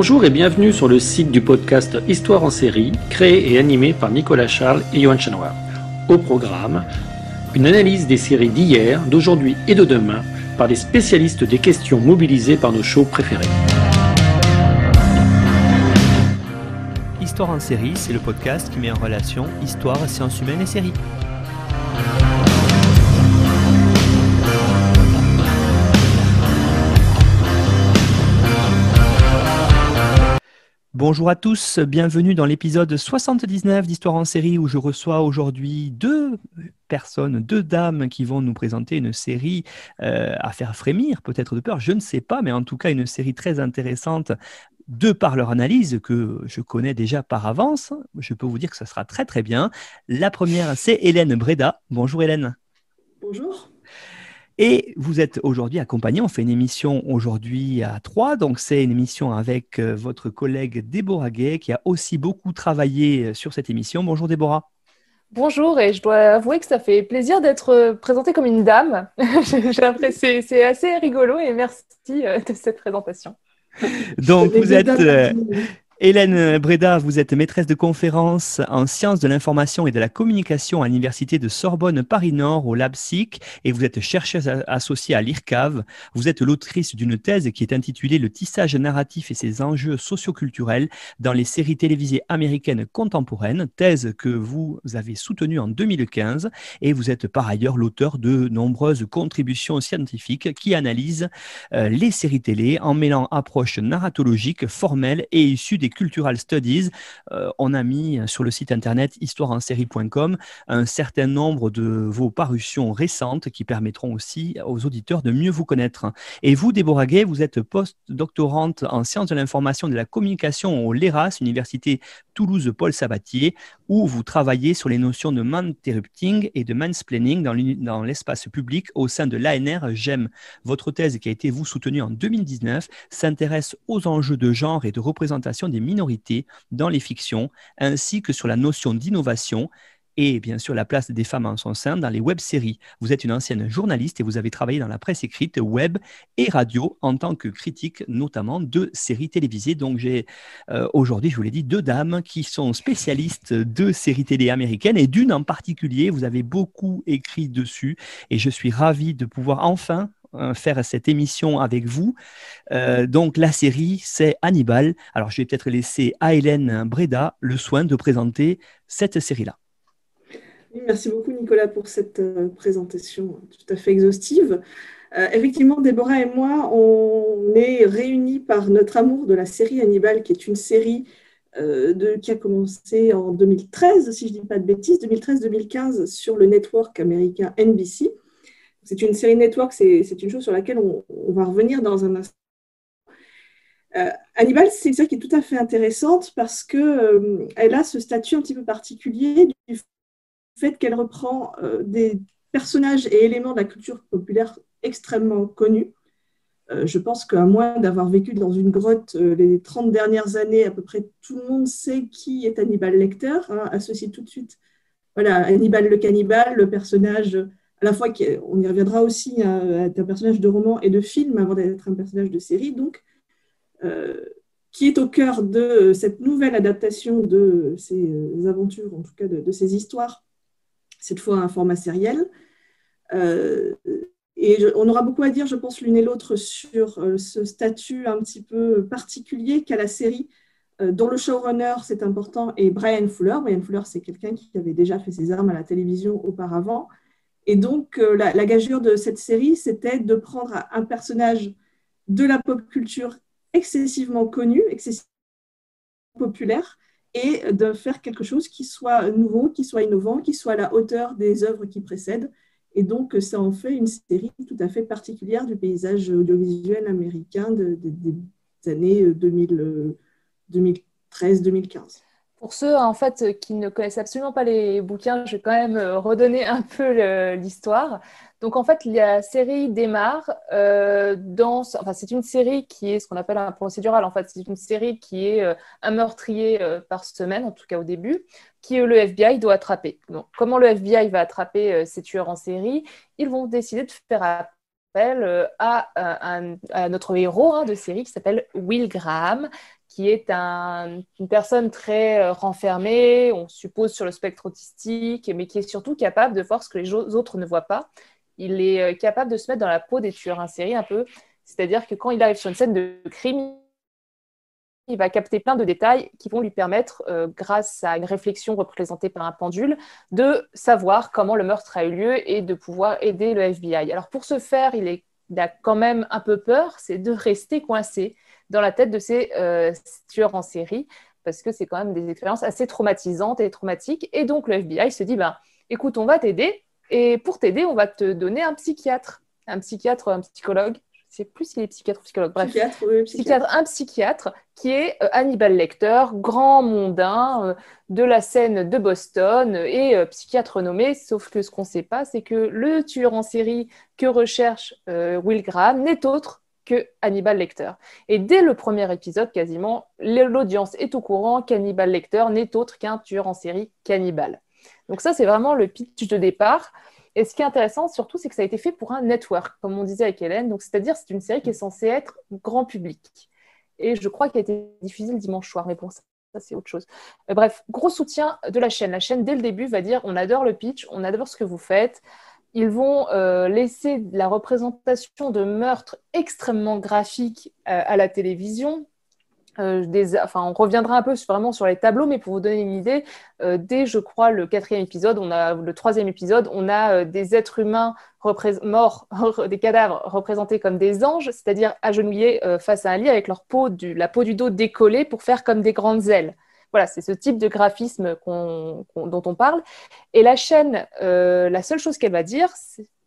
Bonjour et bienvenue sur le site du podcast Histoire en série, créé et animé par Nicolas Charles et Johan Chanoir. Au programme, une analyse des séries d'hier, d'aujourd'hui et de demain par les spécialistes des questions mobilisées par nos shows préférés. Histoire en série, c'est le podcast qui met en relation histoire, sciences humaines et séries. Bonjour à tous, bienvenue dans l'épisode 79 d'Histoire en série où je reçois aujourd'hui deux dames qui vont nous présenter une série à faire frémir, peut-être de peur, je ne sais pas, mais en tout cas une série très intéressante de par leur analyse que je connais déjà par avance. Je peux vous dire que ça sera très très bien. La première, c'est Hélène Breda. Bonjour Hélène. Bonjour. Et vous êtes aujourd'hui accompagnée, on fait une émission aujourd'hui à 3, donc c'est une émission avec votre collègue Déborah Gay qui a aussi beaucoup travaillé sur cette émission. Bonjour Déborah. Bonjour, et je dois avouer que ça fait plaisir d'être présentée comme une dame. C'est assez rigolo et merci de cette présentation. Donc vous êtes... Hélène Breda, vous êtes maîtresse de conférences en sciences de l'information et de la communication à l'université de Sorbonne Paris-Nord au LabSIC et vous êtes chercheuse associée à l'IRCAV. Vous êtes l'autrice d'une thèse qui est intitulée Le tissage narratif et ses enjeux socioculturels dans les séries télévisées américaines contemporaines, thèse que vous avez soutenue en 2015 et vous êtes par ailleurs l'auteur de nombreuses contributions scientifiques qui analysent les séries télé en mêlant approches narratologiques, formelles et issues des Cultural Studies. On a mis sur le site internet histoireensérie.com un certain nombre de vos parutions récentes qui permettront aussi aux auditeurs de mieux vous connaître. Et vous, Déborah Gay, vous êtes post-doctorante en sciences de l'information et de la communication au LERAS, Université Toulouse-Paul Sabatier, où vous travaillez sur les notions de man-interrupting et de mansplaining dans l'espace public au sein de l'ANR GEM. Votre thèse, qui a été soutenue en 2019, s'intéresse aux enjeux de genre et de représentation des minorités dans les fictions, ainsi que sur la notion d'innovation et bien sûr la place des femmes en son sein dans les web-séries. Vous êtes une ancienne journaliste et vous avez travaillé dans la presse écrite, web et radio en tant que critique notamment de séries télévisées. Donc j'ai aujourd'hui, je vous l'ai dit, deux dames qui sont spécialistes de séries télé américaines et d'une en particulier, vous avez beaucoup écrit dessus et je suis ravi de pouvoir enfin faire cette émission avec vous. Donc la série, c'est Hannibal. Alors je vais peut-être laisser à Hélène Breda le soin de présenter cette série-là. Oui, merci beaucoup Nicolas pour cette présentation tout à fait exhaustive. Effectivement, Déborah et moi, on est réunis par notre amour de la série Hannibal, qui est une série qui a commencé en 2013, si je ne dis pas de bêtises, 2013-2015 sur le network américain NBC. C'est une série network, c'est une chose sur laquelle on va revenir dans un instant. Hannibal, c'est une série qui est tout à fait intéressante parce qu'elle a ce statut un petit peu particulier du fait qu'elle reprend des personnages et éléments de la culture populaire extrêmement connus. Je pense qu'à moins d'avoir vécu dans une grotte les 30 dernières années, à peu près tout le monde sait qui est Hannibal Lecter, associé tout de suite. Voilà, Hannibal le cannibale, le personnage... à la fois, on y reviendra aussi, être un personnage de roman et de film avant d'être un personnage de série, donc, qui est au cœur de cette nouvelle adaptation de ces aventures, en tout cas de ces histoires, cette fois un format sériel. On aura beaucoup à dire, je pense, l'une et l'autre sur ce statut un petit peu particulier qu'a la série, dont le showrunner, c'est important, est Bryan Fuller. Bryan Fuller, c'est quelqu'un qui avait déjà fait ses armes à la télévision auparavant. Et donc, la gageure de cette série, c'était de prendre un personnage de la pop culture excessivement connu, excessivement populaire, et de faire quelque chose qui soit nouveau, qui soit innovant, qui soit à la hauteur des œuvres qui précèdent. Et donc, ça en fait une série tout à fait particulière du paysage audiovisuel américain des années 2013-2015. Pour ceux en fait qui ne connaissent absolument pas les bouquins, je vais quand même redonner un peu l'histoire. Donc en fait, la série démarre c'est une série qui est ce qu'on appelle un procédural. En fait, c'est une série qui est un meurtrier par semaine, en tout cas au début, qui le FBI doit attraper. Donc, comment le FBI va attraper ces tueurs en série? Ils vont décider de faire appel à notre héros de série qui s'appelle Will Graham, qui est une personne très renfermée, on suppose sur le spectre autistique, mais qui est surtout capable de voir ce que les autres ne voient pas. Il est capable de se mettre dans la peau des tueurs en série un peu, c'est-à-dire que quand il arrive sur une scène de crime, il va capter plein de détails qui vont lui permettre, grâce à une réflexion représentée par un pendule, de savoir comment le meurtre a eu lieu et de pouvoir aider le FBI. Alors pour ce faire, il a quand même un peu peur, c'est de rester coincé dans la tête de ces tueurs en série, parce que c'est quand même des expériences assez traumatisantes et traumatiques. Et donc le FBI se dit, écoute, on va t'aider, et pour t'aider, on va te donner un psychiatre, un psychologue. Je ne sais plus s'il est psychiatre ou psychologue. Bref, un psychiatre qui est Hannibal Lecter, grand mondain de la scène de Boston et psychiatre renommé. Sauf que ce qu'on ne sait pas, c'est que le tueur en série que recherche Will Graham n'est autre que Hannibal Lecter. Et dès le premier épisode, quasiment, l'audience est au courant qu'Hannibal Lecter n'est autre qu'un tueur en série cannibale. Donc ça, c'est vraiment le pitch de départ. Et ce qui est intéressant, surtout, c'est que ça a été fait pour un network, comme on disait avec Hélène. Donc, c'est-à-dire, c'est une série qui est censée être grand public. Et je crois qu'elle a été diffusée le dimanche soir, mais bon, ça c'est autre chose. Bref, gros soutien de la chaîne. La chaîne, dès le début, va dire, on adore le pitch, on adore ce que vous faites. Ils vont laisser la représentation de meurtres extrêmement graphiques à la télévision. On reviendra un peu vraiment sur les tableaux, mais pour vous donner une idée, dès, je crois, le 4e épisode, le 3e épisode, on a des êtres humains morts, des cadavres représentés comme des anges, c'est-à-dire agenouillés face à un lit avec la peau du dos décollée pour faire comme des grandes ailes. Voilà, c'est ce type de graphisme dont on parle. Et la chaîne, la seule chose qu'elle va dire,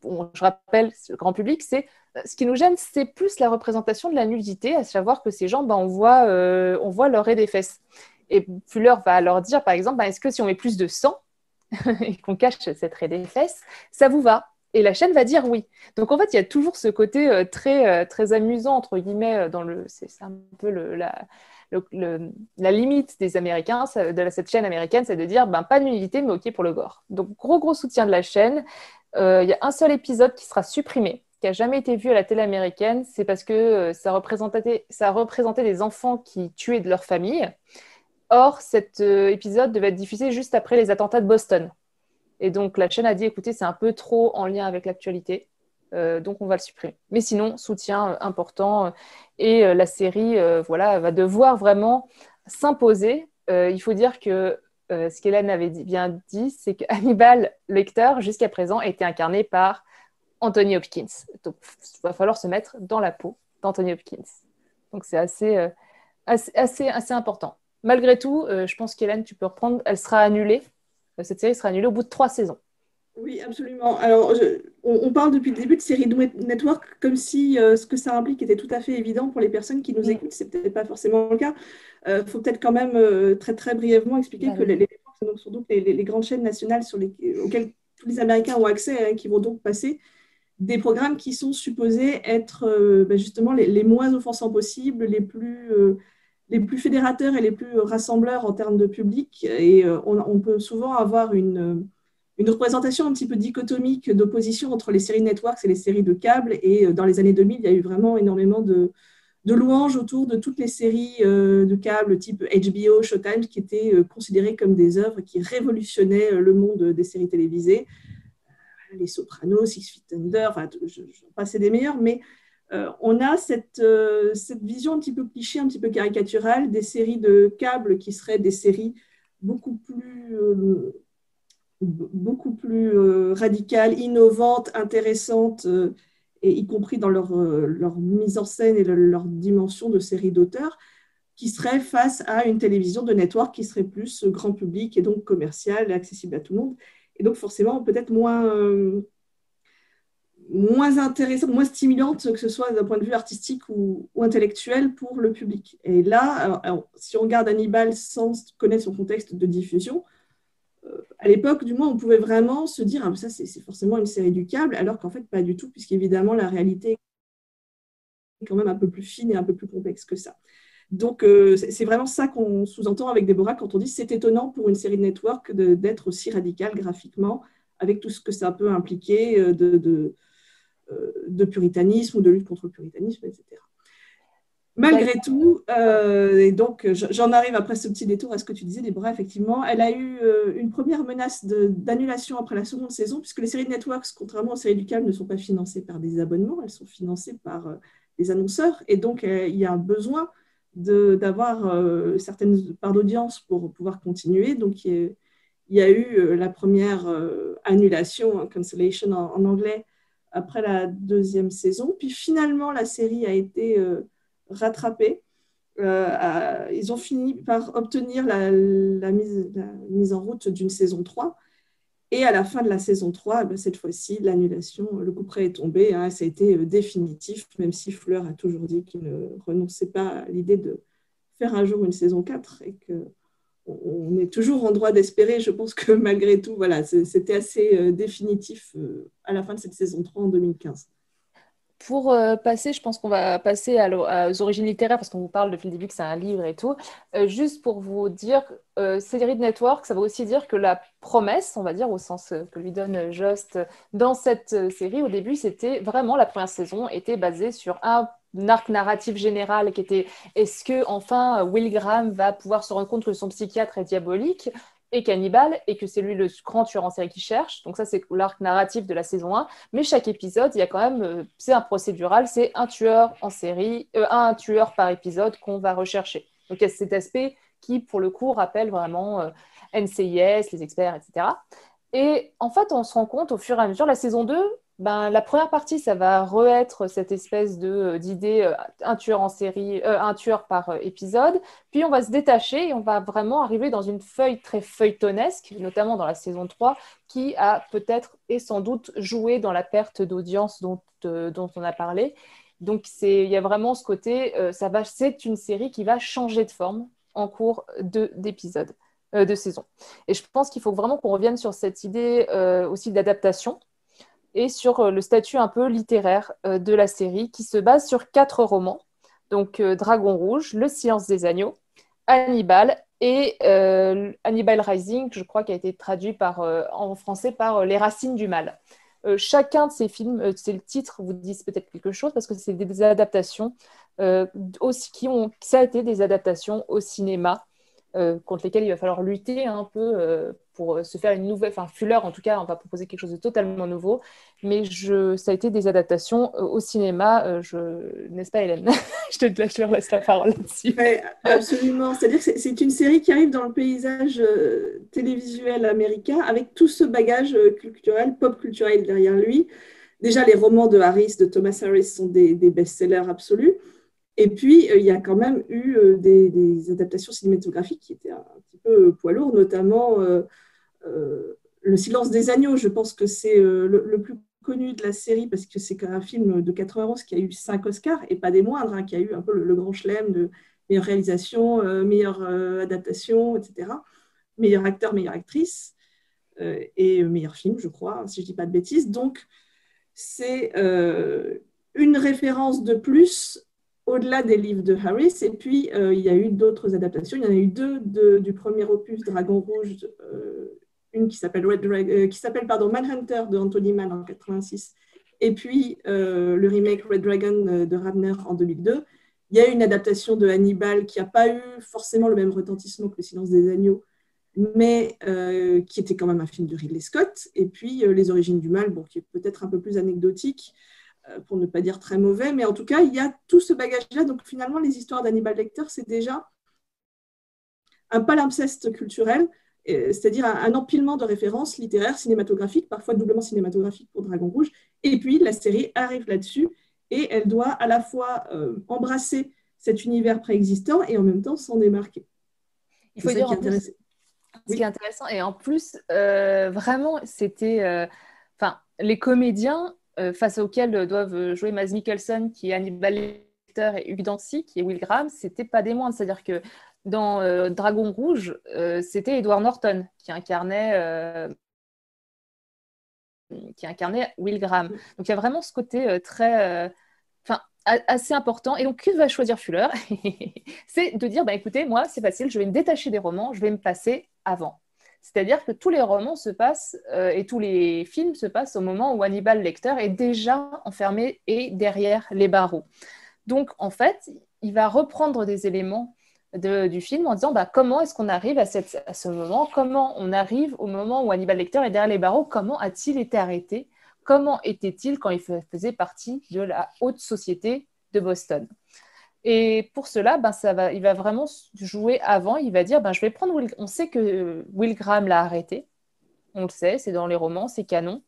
je rappelle, le grand public, c'est ce qui nous gêne, c'est plus la représentation de la nudité, à savoir que ces gens, on voit leur raie des fesses. Et Fuller va leur dire, par exemple, est-ce que si on met plus de sang et qu'on cache cette raie des fesses, ça vous va? Et la chaîne va dire oui. Donc en fait, il y a toujours ce côté très, très amusant, entre guillemets, c'est un peu la limite des Américains, de cette chaîne américaine, c'est de dire, pas de nudité, mais OK pour le gore. Donc gros soutien de la chaîne. Il y a un seul épisode qui sera supprimé, qui n'a jamais été vu à la télé américaine, c'est parce que ça représentait des enfants qui tuaient de leur famille. Or, cet épisode devait être diffusé juste après les attentats de Boston. Et donc, la chaîne a dit, écoutez, c'est un peu trop en lien avec l'actualité, donc on va le supprimer. Mais sinon, soutien important. Et la série va devoir vraiment s'imposer. Il faut dire que ce qu'Hélène avait bien dit, c'est que Hannibal Lecter, jusqu'à présent, était incarné par Anthony Hopkins. Donc, il va falloir se mettre dans la peau d'Anthony Hopkins. Donc, c'est assez important. Malgré tout, je pense qu'Hélène, tu peux reprendre. Elle sera annulée. Cette série sera annulée au bout de 3 saisons. Oui, absolument. Alors, on parle depuis le début de série network comme si ce que ça implique était tout à fait évident pour les personnes qui nous écoutent. C'est peut-être pas forcément le cas. Faut peut-être quand même très très brièvement expliquer que les networks sont donc les grandes chaînes nationales auxquelles tous les Américains ont accès, qui vont donc passer des programmes qui sont supposés être justement les moins offensants possibles, les plus fédérateurs et les plus rassembleurs en termes de public. Et on peut souvent avoir une représentation un petit peu dichotomique d'opposition entre les séries networks et les séries de câble. Et dans les années 2000, il y a eu vraiment énormément de louanges autour de toutes les séries de câble type HBO, Showtime, qui étaient considérées comme des œuvres qui révolutionnaient le monde des séries télévisées. Les Sopranos, Six Feet Under, je passais des meilleurs, mais on a cette vision un petit peu cliché, un petit peu caricaturale des séries de câble qui seraient des séries beaucoup plus radicales, innovantes, intéressantes, et y compris dans leur mise en scène et leur dimension de série d'auteur, qui seraient face à une télévision de network qui serait plus grand public et donc commerciale et accessible à tout le monde. Et donc, forcément, peut-être moins intéressante, moins stimulante, que ce soit d'un point de vue artistique ou intellectuel pour le public. Et là, alors, si on regarde Hannibal sans connaître son contexte de diffusion, à l'époque, du moins, on pouvait vraiment se dire ça, c'est forcément une série du câble, alors qu'en fait, pas du tout, puisqu'évidemment, la réalité est quand même un peu plus fine et un peu plus complexe que ça. Donc, c'est vraiment ça qu'on sous-entend avec Déborah quand on dit c'est étonnant pour une série de network d'être aussi radicale graphiquement, avec tout ce que ça peut impliquer de puritanisme ou de lutte contre le puritanisme, etc. Malgré tout, et donc j'en arrive après ce petit détour à ce que tu disais, Déborah, effectivement, elle a eu une première menace d'annulation après la seconde saison, puisque les séries de networks, contrairement aux séries du câble, ne sont pas financées par des abonnements, elles sont financées par des annonceurs, et donc il y a un besoin d'avoir certaines parts d'audience pour pouvoir continuer. Donc il y a eu la première annulation, cancellation en anglais, après la deuxième saison, puis finalement la série a été rattrapés. Ils ont fini par obtenir la mise en route d'une saison 3. Et à la fin de la saison 3, cette fois-ci, l'annulation, le coup près est tombé. Ça a été définitif, même si Fleur a toujours dit qu'il ne renonçait pas à l'idée de faire un jour une saison 4 et qu'on est toujours en droit d'espérer. Je pense que malgré tout, voilà, c'était assez définitif à la fin de cette saison 3 en 2015. Pour passer, je pense qu'on va passer aux origines littéraires parce qu'on vous parle depuis le début que c'est un livre et tout. Juste pour vous dire, série de network, ça veut aussi dire que la promesse, on va dire, au sens que lui donne Jost dans cette série, au début, c'était vraiment la première saison était basée sur un arc narratif général qui était est-ce que enfin Will Graham va pouvoir se rendre compte que son psychiatre est diabolique et cannibale et que c'est lui le grand tueur en série qui cherche. Donc ça, c'est l'arc narratif de la saison 1. Mais chaque épisode, il y a quand même, c'est un procédural, c'est un tueur en série, un tueur par épisode qu'on va rechercher. Donc il y a cet aspect qui, pour le coup, rappelle vraiment NCIS, les experts, etc. Et en fait, on se rend compte au fur et à mesure, la saison 2, ben, la première partie, ça va re-être cette espèce d'idée, un tueur en série, un tueur par épisode. Puis on va se détacher et on va vraiment arriver dans une feuille très feuilletonesque, notamment dans la saison 3, qui a peut-être et sans doute joué dans la perte d'audience dont on a parlé. Donc il y a vraiment ce côté, c'est une série qui va changer de forme en cours d'épisodes, de saison. Et je pense qu'il faut vraiment qu'on revienne sur cette idée aussi d'adaptation et sur le statut un peu littéraire de la série qui se base sur 4 romans. Donc Dragon Rouge, Le Silence des Agneaux, Hannibal et Hannibal Rising, je crois, qui a été traduit en français par Les Racines du Mal. Chacun de ces films, ces titres vous disent peut-être quelque chose parce que c'est des adaptations aussi ça a été des adaptations au cinéma contre lesquels il va falloir lutter un peu pour se faire une nouvelle... Enfin, Fuller, en tout cas, on va proposer quelque chose de totalement nouveau. Mais ça a été des adaptations au cinéma. N'est-ce pas, Hélène? Je te laisse la parole là-dessus. Oui, absolument. C'est-à-dire que c'est une série qui arrive dans le paysage télévisuel américain avec tout ce bagage culturel, pop culturel derrière lui. Déjà, les romans de Harris, de Thomas Harris, sont des best-sellers absolus. Et puis, il y a quand même eu des adaptations cinématographiques qui étaient un petit peu poids lourds, notamment Le Silence des Agneaux. Je pense que c'est le plus connu de la série parce que c'est un film de 91 qui a eu 5 Oscars, et pas des moindres, qui a eu un peu le grand chelem de meilleure réalisation, meilleure adaptation, etc. Meilleur acteur, meilleure actrice, et meilleur film, je crois, si je ne dis pas de bêtises. Donc, c'est une référence de plus au-delà des livres de Harris. Et puis, il y a eu d'autres adaptations. Il y en a eu 2 du premier opus, Dragon Rouge, une qui s'appelle Manhunter de Anthony Mann en 86, et puis le remake Red Dragon de Rabner en 2002. Il y a eu une adaptation de Hannibal qui n'a pas eu forcément le même retentissement que Le Silence des Agneaux, mais qui était quand même un film de Ridley Scott. Et puis Les Origines du Mal, qui est peut-être un peu plus anecdotique, pour ne pas dire très mauvais, mais en tout cas, il y a tout ce bagage-là. Donc finalement, les histoires d'Hannibal Lecter, c'est déjà un palimpseste culturel, c'est-à-dire un empilement de références littéraires, cinématographiques, parfois doublement cinématographiques pour Dragon Rouge. Et puis, la série arrive là-dessus et elle doit à la fois embrasser cet univers préexistant et en même temps s'en démarquer. Il faut dire en plus, ce qui est intéressant, et en plus, vraiment, c'était... les comédiens face auxquels doivent jouer Mads Mikkelsen, qui est Hannibal Lecter, et Hugh Dancy, qui est Will Graham, c'était pas des moindres. C'est-à-dire que dans Dragon Rouge, c'était Edward Norton qui incarnait Will Graham. Donc il y a vraiment ce côté assez important. Et donc, que va choisir Fuller? C'est de dire, écoutez, moi, c'est facile, je vais me détacher des romans, je vais me passer avant. C'est-à-dire que tous les romans se passent et tous les films se passent au moment où Hannibal Lecter est déjà enfermé et derrière les barreaux. Donc, en fait, il va reprendre des éléments du film en disant comment est-ce qu'on arrive à ce moment, comment on arrive au moment où Hannibal Lecter est derrière les barreaux, comment a-t-il été arrêté, comment était-il quand il faisait partie de la haute société de Boston. Et pour cela, il va vraiment jouer avant, il va dire je vais prendre on sait que Will Graham l'a arrêté, on le sait, c'est dans les romans, c'est canon,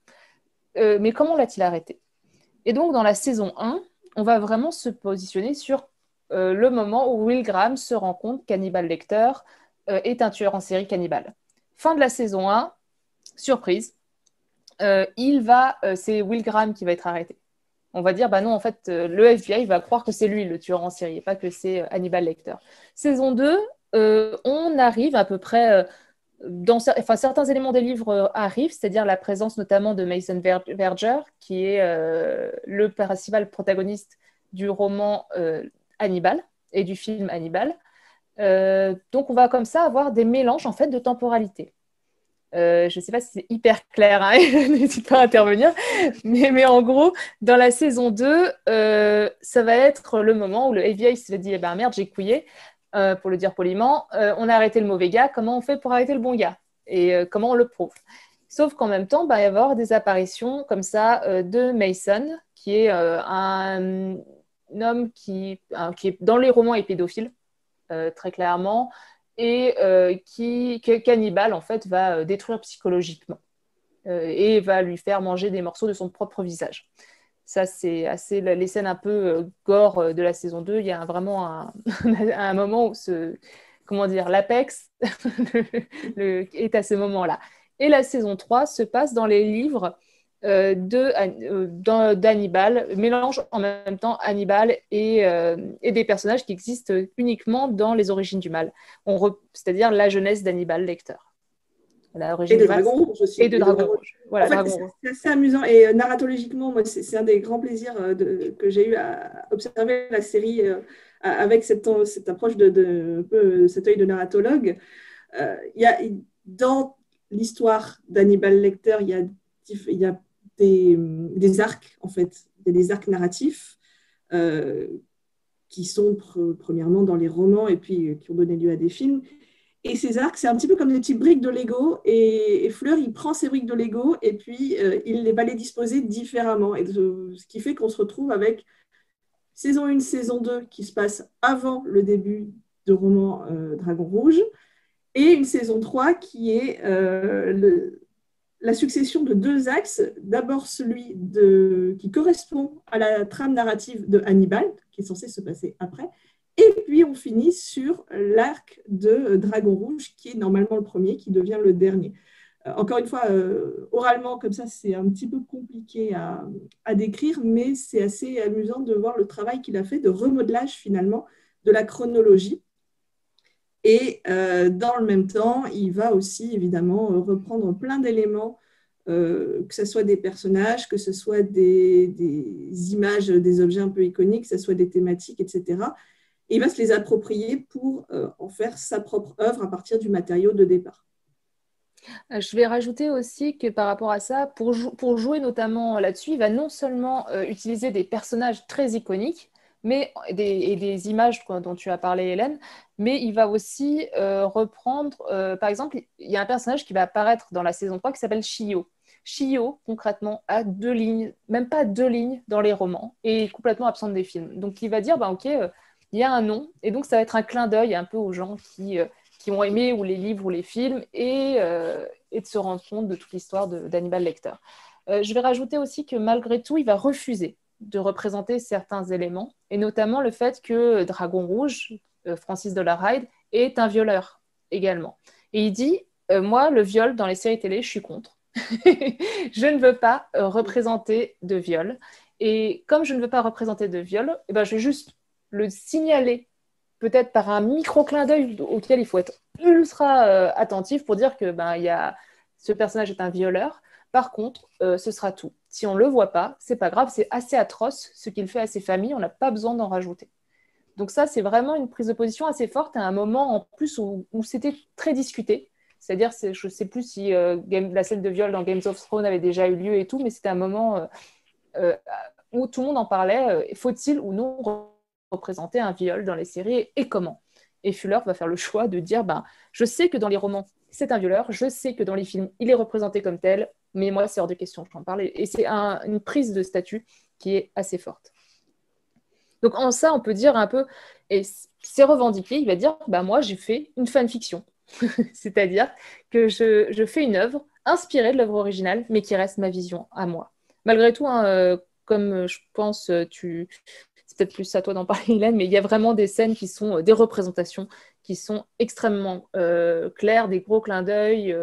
mais comment l'a-t-il arrêté? Et donc dans la saison 1, on va vraiment se positionner sur le moment où Will Graham se rend compte qu'Hannibal Lecter est un tueur en série cannibale. Fin de la saison 1, surprise, c'est Will Graham qui va être arrêté. On va dire, non, en fait, le FBI va croire que c'est lui le tueur en série et pas que c'est Hannibal Lecter. Saison 2, on arrive à peu près... certains éléments des livres arrivent, c'est-à-dire la présence notamment de Mason Verger, qui est le principal protagoniste du roman Hannibal et du film Hannibal. Donc, on va comme ça avoir des mélanges en fait de temporalité. Je ne sais pas si c'est hyper clair, hein, n'hésite pas à intervenir, mais en gros, dans la saison 2, ça va être le moment où le FBI se dit merde, j'ai couillé, pour le dire poliment, on a arrêté le mauvais gars, comment on fait pour arrêter le bon gars? Et comment on le prouve? Sauf qu'en même temps, il va y avoir des apparitions comme ça de Mason, qui est un homme qui est dans les romans est pédophile, très clairement, et qu'Hannibal en fait va détruire psychologiquement et va lui faire manger des morceaux de son propre visage. Ça, c'est assez les scènes un peu gore de la saison 2. Il y a vraiment un moment où l'apex est à ce moment-là. Et la saison 3 se passe dans les livres d'Hannibal, mélange en même temps Hannibal et des personnages qui existent uniquement dans les origines du mal, c'est-à-dire la jeunesse d'Hannibal Lecter. Et de Dragon Rouge aussi. Et de Dragon Rouge. Voilà, en fait, c'est assez amusant. Et narratologiquement, moi, c'est un des grands plaisirs que j'ai eu à observer la série avec cette approche de cet œil de narratologue. Dans l'histoire d'Hannibal Lecter, il y a des arcs, en fait. Il y a des arcs narratifs qui sont premièrement dans les romans et puis qui ont donné lieu à des films. Et ces arcs, c'est un petit peu comme des petites briques de Lego. Et Fleur, il prend ces briques de Lego et puis il va les disposer différemment. Et ce qui fait qu'on se retrouve avec saison 1, saison 2 qui se passe avant le début de roman Dragon Rouge et une saison 3 qui est la succession de deux axes. D'abord celui qui correspond à la trame narrative de Hannibal, qui est censé se passer après. Et puis, on finit sur l'arc de Dragon Rouge, qui est normalement le premier, qui devient le dernier. Encore une fois, oralement, comme ça, c'est un petit peu compliqué à décrire, mais c'est assez amusant de voir le travail qu'il a fait de remodelage, finalement, de la chronologie. Et dans le même temps, il va aussi, évidemment, reprendre plein d'éléments, que ce soit des personnages, que ce soit des images, des objets un peu iconiques, que ce soit des thématiques, etc., et il va se les approprier pour en faire sa propre œuvre à partir du matériau de départ. Je vais rajouter aussi que par rapport à ça, pour jouer notamment là-dessus, il va non seulement utiliser des personnages très iconiques et des images dont tu as parlé, Hélène, mais il va aussi reprendre, par exemple, il y a un personnage qui va apparaître dans la saison 3 qui s'appelle Shio. Shio, concrètement, a 2 lignes, même pas 2 lignes dans les romans, et est complètement absente des films. Donc il va dire, ok, il y a un nom, et donc ça va être un clin d'œil un peu aux gens qui ont aimé ou les livres ou les films, et de se rendre compte de toute l'histoire d'Hannibal Lecter. Je vais rajouter aussi que malgré tout, il va refuser de représenter certains éléments, et notamment le fait que Dragon Rouge, Francis Dolarhyde, est un violeur également. Et il dit, moi, le viol dans les séries télé, je suis contre. Je ne veux pas représenter de viol. Et comme je ne veux pas représenter de viol, je vais juste le signaler, peut-être par un micro-clin d'œil auquel il faut être ultra attentif pour dire que ce personnage est un violeur. Par contre, ce sera tout. Si on ne le voit pas, c'est pas grave, c'est assez atroce ce qu'il fait à ses familles, on n'a pas besoin d'en rajouter. Donc ça, c'est vraiment une prise de position assez forte à un moment en plus où c'était très discuté. C'est-à-dire, je ne sais plus si la scène de viol dans Games of Thrones avait déjà eu lieu et tout, mais c'était un moment où tout le monde en parlait. Faut-il ou non représenter un viol dans les séries et comment. Et Fuller va faire le choix de dire je sais que dans les romans, c'est un violeur, je sais que dans les films, il est représenté comme tel, mais moi, c'est hors de question que j'en parle. Et c'est une prise de statut qui est assez forte. Donc, en ça, on peut dire un peu, et c'est revendiqué, il va dire moi, j'ai fait une fanfiction. C'est-à-dire que je fais une œuvre inspirée de l'œuvre originale, mais qui reste ma vision à moi. Malgré tout, comme je pense, c'est peut-être plus à toi d'en parler, Hélène, mais il y a vraiment des scènes qui sont des représentations qui sont extrêmement claires, des gros clins d'œil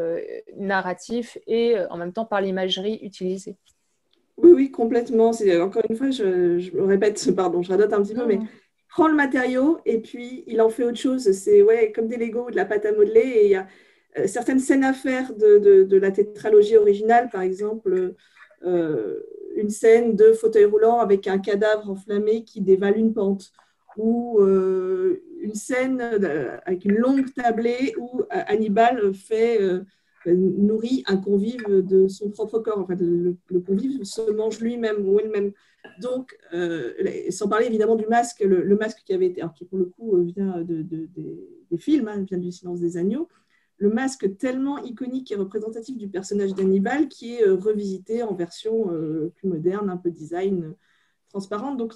narratifs et en même temps par l'imagerie utilisée. Oui, complètement. Encore une fois, je me répète, pardon, je radote un petit peu, mais il prend le matériau et puis il en fait autre chose. C'est comme des Lego ou de la pâte à modeler. Et il y a certaines scènes à faire de la tétralogie originale, par exemple, une scène de fauteuil roulant avec un cadavre enflammé qui dévale une pente, ou une scène avec une longue tablée où Hannibal nourrit un convive de son propre corps. En fait, le convive se mange lui-même ou elle-même. Donc, sans parler évidemment du masque, le masque qui avait été, alors qui pour le coup vient des films, vient du Silence des agneaux, le masque tellement iconique et représentatif du personnage d'Hannibal qui est revisité en version plus moderne, un peu design, transparente. Donc,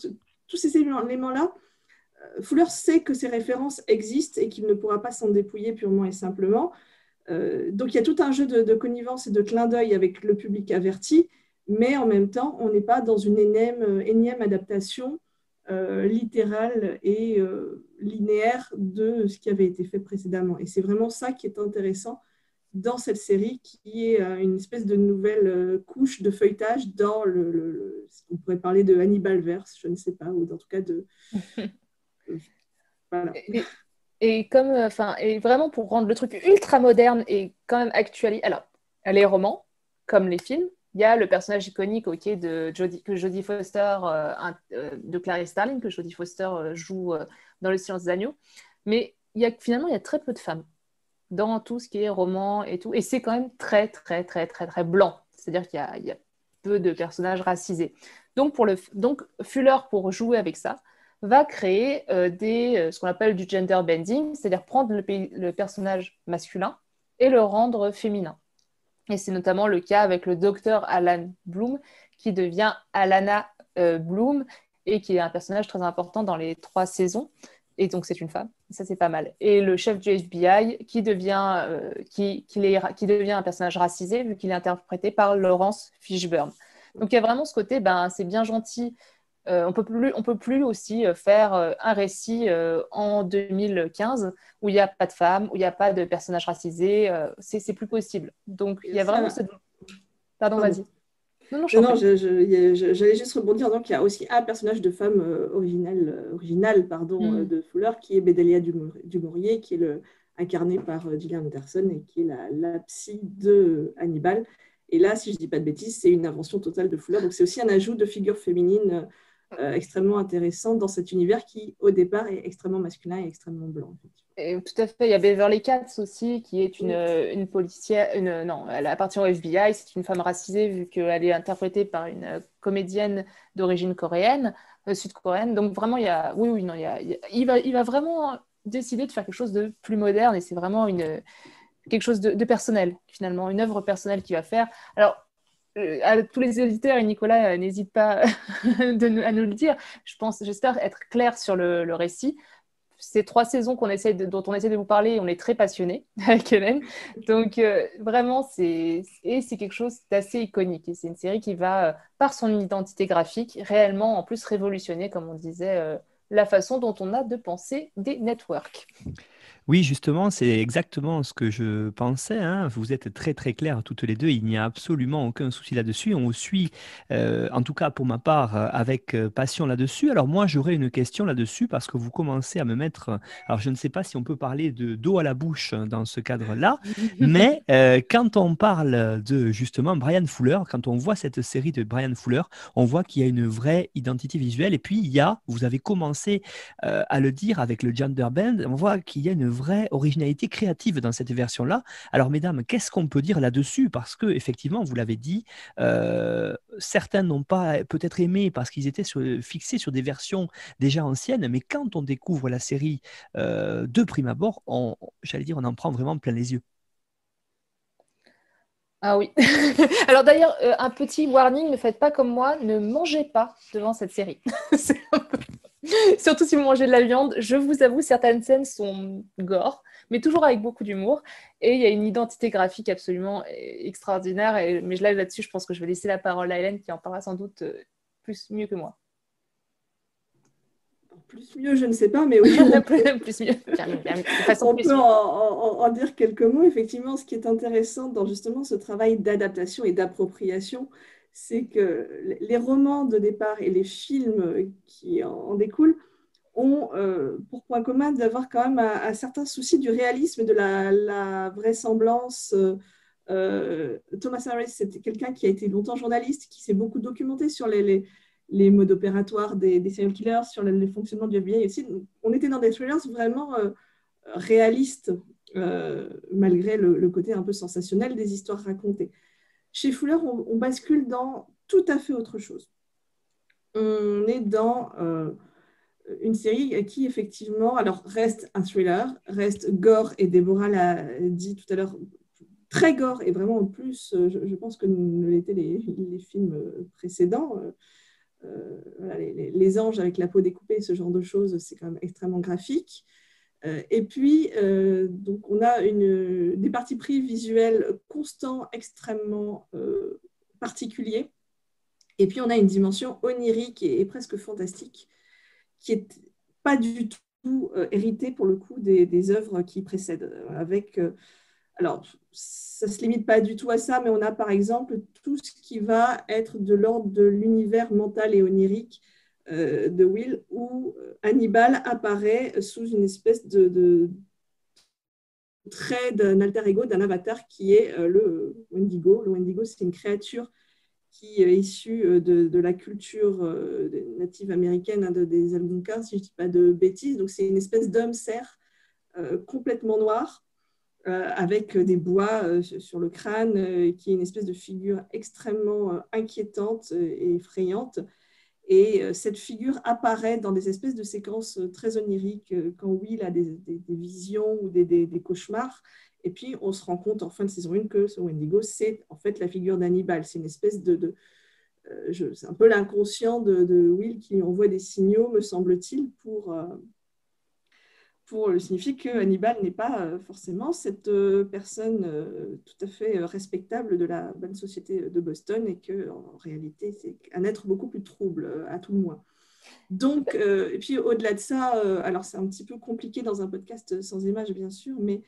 tous ces éléments-là, Fuller sait que ces références existent et qu'il ne pourra pas s'en dépouiller purement et simplement. Donc, il y a tout un jeu de connivence et de clin d'œil avec le public averti, mais en même temps, on n'est pas dans une énième adaptation littérale et linéaire de ce qui avait été fait précédemment. Et c'est vraiment ça qui est intéressant dans cette série, qui est une espèce de nouvelle couche de feuilletage dans on pourrait parler de Hannibalverse, je ne sais pas, ou en tout cas de... voilà. Et vraiment pour rendre le truc ultra moderne et quand même actualisé. Alors, les romans, comme les films, il y a le personnage iconique que Jodie Foster, de Clarice Starling, que Jodie Foster joue dans Le Silence des agneaux. Mais finalement, il y a très peu de femmes dans tout ce qui est roman et tout. Et c'est quand même très, très, très, très, très blanc. C'est-à-dire qu'il y a peu de personnages racisés. Donc Fuller, pour jouer avec ça, va créer ce qu'on appelle du gender bending, c'est-à-dire prendre le personnage masculin et le rendre féminin. Et c'est notamment le cas avec le docteur Alan Bloom, qui devient Alana Bloom, et qui est un personnage très important dans les 3 saisons. Et donc, c'est une femme. Ça, c'est pas mal. Et le chef du FBI, qui devient un personnage racisé, vu qu'il est interprété par Laurence Fishburne. Donc, il y a vraiment ce côté, c'est bien gentil. On peut plus aussi faire un récit en 2015 où il n'y a pas de femmes, où il n'y a pas de personnages racisés. C'est plus possible. Donc, il y a vraiment cette... Pardon, vas-y. Non, j'allais juste rebondir. Donc, il y a aussi un personnage de femme original de Fuller, qui est Bedelia Dumaurier, qui est incarné par Gillian Anderson et qui est la psy de Hannibal. Et là, si je ne dis pas de bêtises, c'est une invention totale de Fuller. Donc, c'est aussi un ajout de figure féminine extrêmement intéressant dans cet univers qui, au départ, est extrêmement masculin et extrêmement blanc. Et tout à fait. Il y a Beverly Katz aussi, qui est une policière. Non, elle appartient au FBI. C'est une femme racisée, vu qu'elle est interprétée par une comédienne d'origine coréenne, sud-coréenne. Donc, vraiment, il va vraiment décider de faire quelque chose de plus moderne. Et c'est vraiment quelque chose de personnel, finalement, une œuvre personnelle qu'il va faire. Alors, à tous les éditeurs, et Nicolas n'hésite pas à nous le dire, j'espère être clair sur le récit. Ces 3 saisons dont on essaie de vous parler, on est très passionnés avec Hélène. Donc, vraiment, c'est quelque chose d'assez iconique. Et c'est une série qui va, par son identité graphique, réellement, en plus, révolutionner, comme on disait, la façon dont on a de penser des networks. Oui, justement, c'est exactement ce que je pensais, hein. Vous êtes très très clairs toutes les deux, il n'y a absolument aucun souci là-dessus. On suit, en tout cas pour ma part, avec passion là-dessus. Alors moi, j'aurais une question là-dessus parce que vous commencez à me mettre, alors je ne sais pas si on peut parler d'eau à la bouche dans ce cadre-là, mais quand on parle de justement Bryan Fuller, quand on voit cette série de Bryan Fuller, on voit qu'il y a une vraie identité visuelle. Et puis vous avez commencé à le dire avec le gender bend, on voit qu'il y a une vraie originalité créative dans cette version-là. Alors, mesdames, qu'est-ce qu'on peut dire là-dessus? Parce que, effectivement, vous l'avez dit, certains n'ont pas peut-être aimé parce qu'ils étaient fixés sur des versions déjà anciennes, mais quand on découvre la série de prime abord, j'allais dire, on en prend vraiment plein les yeux. Ah oui. Alors d'ailleurs, un petit warning, ne faites pas comme moi, ne mangez pas devant cette série. Surtout si vous mangez de la viande. Je vous avoue, certaines scènes sont gore, mais toujours avec beaucoup d'humour. Et il y a une identité graphique absolument extraordinaire. Mais là-dessus, je pense que je vais laisser la parole à Hélène qui en parlera sans doute mieux que moi. Plus mieux, je ne sais pas, mais oui. Plus mieux. On peut en dire quelques mots. Effectivement, ce qui est intéressant dans justement ce travail d'adaptation et d'appropriation, c'est que les romans de départ et les films qui en découlent ont pour point commun d'avoir quand même un certain souci du réalisme et de la vraisemblance. Thomas Harris, c'était quelqu'un qui a été longtemps journaliste, qui s'est beaucoup documenté sur les modes opératoires des serial killers, sur le fonctionnement du FBI aussi. On était dans des thrillers vraiment réalistes, malgré le côté un peu sensationnel des histoires racontées. Chez Fuller, on bascule dans tout à fait autre chose. On est dans une série qui, effectivement, alors reste un thriller, reste gore, et Déborah l'a dit tout à l'heure, très gore, et vraiment en plus, je pense que ne l'étaient les films précédents. Voilà, les anges avec la peau découpée, ce genre de choses, c'est quand même extrêmement graphique. Et puis, donc on a des partis pris visuels constants, extrêmement particuliers. Et puis, on a une dimension onirique et presque fantastique qui n'est pas du tout héritée, pour le coup, des œuvres qui précèdent. Alors, ça ne se limite pas du tout à ça, mais on a par exemple tout ce qui va être de l'ordre de l'univers mental et onirique de Will, où Hannibal apparaît sous une espèce de trait d'un alter ego, d'un avatar qui est le Wendigo. Le Wendigo, c'est une créature qui est issue de la culture native américaine, des Algonquins, si je ne dis pas de bêtises. Donc, c'est une espèce d'homme-cerf complètement noir, avec des bois sur le crâne, qui est une espèce de figure extrêmement inquiétante et effrayante. Et cette figure apparaît dans des espèces de séquences très oniriques quand Will a des visions ou des cauchemars. Et puis, on se rend compte en fin de saison 1 que ce Wendigo, c'est en fait la figure d'Hannibal. C'est une espèce c'est un peu l'inconscient de Will qui lui envoie des signaux, me semble-t-il, pour signifier que Hannibal n'est pas forcément cette personne tout à fait respectable de la bonne société de Boston, et qu'en réalité, c'est un être beaucoup plus trouble, à tout le moins. Donc, et puis au-delà de ça, alors c'est un petit peu compliqué dans un podcast sans images, bien sûr, mais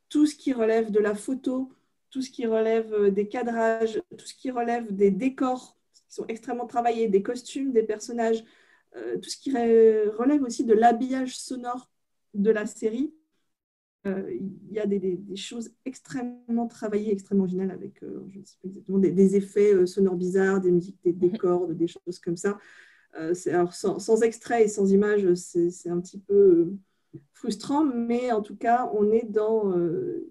tout ce qui relève de la photo, tout ce qui relève des cadrages, tout ce qui relève des décors qui sont extrêmement travaillés, des costumes, des personnages, tout ce qui relève aussi de l'habillage sonore de la série, il y a des choses extrêmement travaillées, extrêmement originales, avec je ne sais pas exactement, des effets sonores bizarres, des musiques, des cordes, des choses comme ça. Alors, sans extrait et sans image, c'est un petit peu frustrant, mais en tout cas, on est dans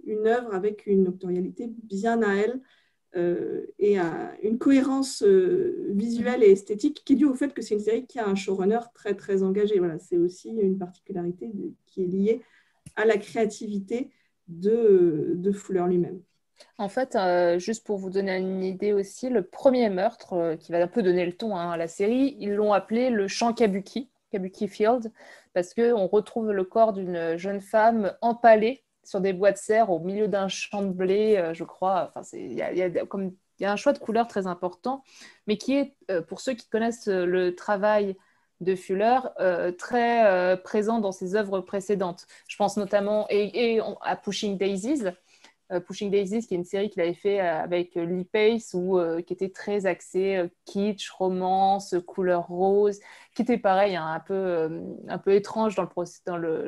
une œuvre avec une octorialité bien à elle, et une cohérence visuelle et esthétique qui est due au fait que c'est une série qui a un showrunner très, très engagé. Voilà, c'est aussi une particularité qui est liée à la créativité de Fuller lui-même. En fait, juste pour vous donner une idée aussi, le premier meurtre qui va un peu donner le ton à la série, ils l'ont appelé le champ Kabuki, Kabuki Field, parce qu'on retrouve le corps d'une jeune femme empalée sur des bois de serre au milieu d'un champ de blé, je crois. Enfin, il y a un choix de couleurs très important, mais qui est, pour ceux qui connaissent le travail de Fuller, très présent dans ses œuvres précédentes. Je pense notamment à Pushing Daisies. Pushing Daisies, qui est une série qu'il avait fait avec Lee Pace, qui était très axée kitsch, romance, couleur rose, qui était pareil, hein, un peu étrange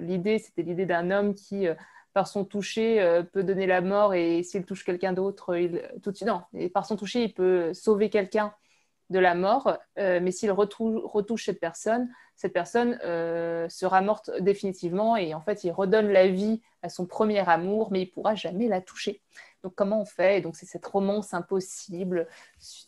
l'idée. C'était l'idée d'un homme qui, par son toucher, peut donner la mort, et s'il touche quelqu'un d'autre, et par son toucher, il peut sauver quelqu'un de la mort, mais s'il retouche cette personne sera morte définitivement et en fait, il redonne la vie à son premier amour, mais il ne pourra jamais la toucher. Donc, comment on fait? Et donc, c'est cette romance impossible,